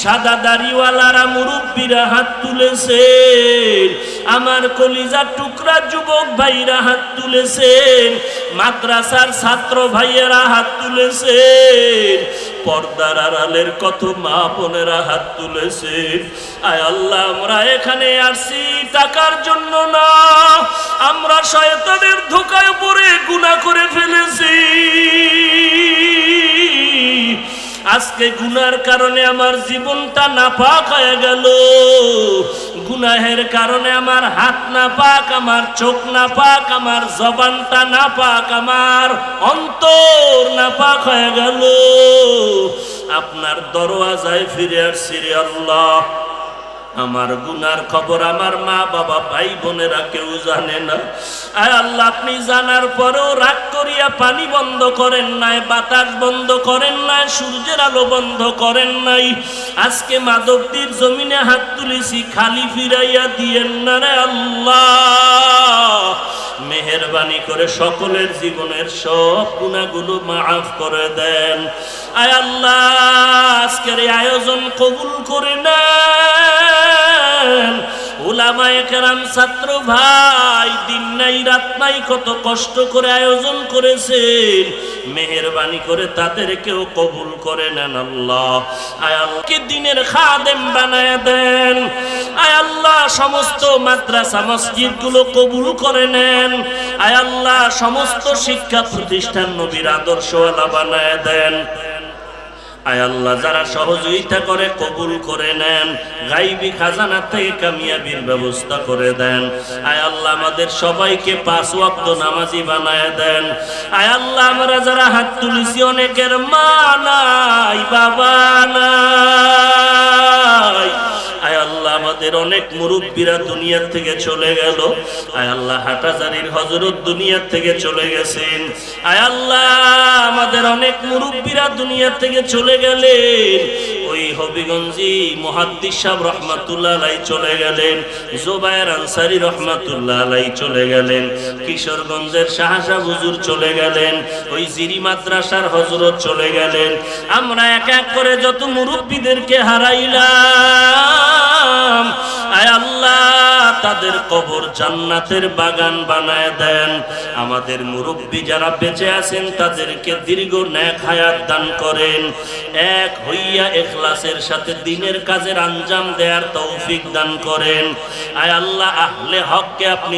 সাদা দাড়িওয়ালারা মুরব্বীরা হাত তুলেছেন, আমার কলিজার টুকরা যুবক ভাইরা হাত তুলেছেন, মাদ্রাসার ছাত্র ভাইয়েরা হাত তুলেছেন, পর্দার আড়ালের কত মা বোনেরা হাত তুলেছেন। আয় আল্লাহ, আমরা এখানে আসছি টাকার জন্য না, আমরা শয়তানের ধোঁকায় পড়ে গুনাহ করে ফেলেছি। আজকে গুনার কারণে আমার জীবনটা নাপাক হয়ে গেল, গুনাহের কারণে আমার হাত নাপাক, আমার চোখ নাপাক, আমার জবানটা নাপাক, আমার অন্তর নাপাক হয়ে গেল। আপনার দরওয়াজায় ফিরে আসছি রে আল্লাহ। আমার গুনার খবর আমার মা বাবা ভাই বোনেরা কেউ জানে না। আয় আল্লাহ, আপনি জানার পরেও রাগ করিয়া পানি বন্ধ করেন নাই, বাতাস বন্ধ করেন নাই, সূর্যের আলো বন্ধ করেন নাই। আজকে মাদকদির জমিনে হাত তুলেছি, খালি ফিরাইয়া দিয়েন না রে আল্লাহ। মেহেরবানি করে সকলের জীবনের সব গুনাহগুলো মাফ করে দেন। আয় আল্লাহ, আজকের এই আয়োজন কবুল করে নেন। উলামায়ে কেরাম, ছাত্র ভাই, দিন নাই রাত নাই কত কষ্ট করে আয়োজন করেছেন, মেহেরবানি করে তাদেরকেও কবুল করে নেন আল্লাহ। আয় আল্লাহকে দিনের খাদেম বানায় দেন। আয় আল্লাহ সমস্ত মাদ্রাসা মসজিদ গুলো কবুল করে নেন। আয় আল্লাহ সমস্ত শিক্ষা প্রতিষ্ঠান নবীর আদর্শওয়ালা বানায় দেন। আয় আল্লাহ যারা সহযোগিতা করে কবুল করে নেন, গাইবি খাজানা থেকে কামিয়াবির ব্যবস্থা করে দেন। আয় আল্লাহ আমাদের সবাইকে 5 ওয়াক্ত নামাজি বানায় দেন। আয় আল্লাহ আমরা যারা হাত তুলেছি অনেকের মা নাই, বাবা নাই। আয় আল্লাহ আমাদের অনেক মুরব্বীরা দুনিয়া থেকে চলে গেল। আয় আল্লাহ হাটাজারির হযরত দুনিয়া থেকে চলে গেছেন। আয় আল্লাহ আমাদের অনেক মুরব্বীরা দুনিয়া থেকে চলে গেলেন। ওই হবিগঞ্জি মুহাদ্দিস সাহেব রহমাতুল্লাহ আলাইহি চলে গেলেন, জুবায়ের আনসারী রহমাতুল্লাহ আলাইহি চলে গেলেন, কিশোরগঞ্জের শাহজাহ হুজুর চলে গেলেন, ওই জিরি মাদ্রাসার হযরত চলে গেলেন। আমরা এক এক করে যত মুরব্বীদেরকে হারাইলাম, আয় আল্লাহ তাদের কবর জান্নাতের বাগান বানায় দেন। আমাদের মুরব্বী যারা বেঁচে আছেন তাদেরকে দীর্ঘ নেক হায়াত দান করেন। এক হইয়া ইখলাসের সাথে দ্বীনের কাজের আঞ্জাম দেওয়ার তৌফিক দান করেন। আয় আল্লাহ আহলে হককে আপনি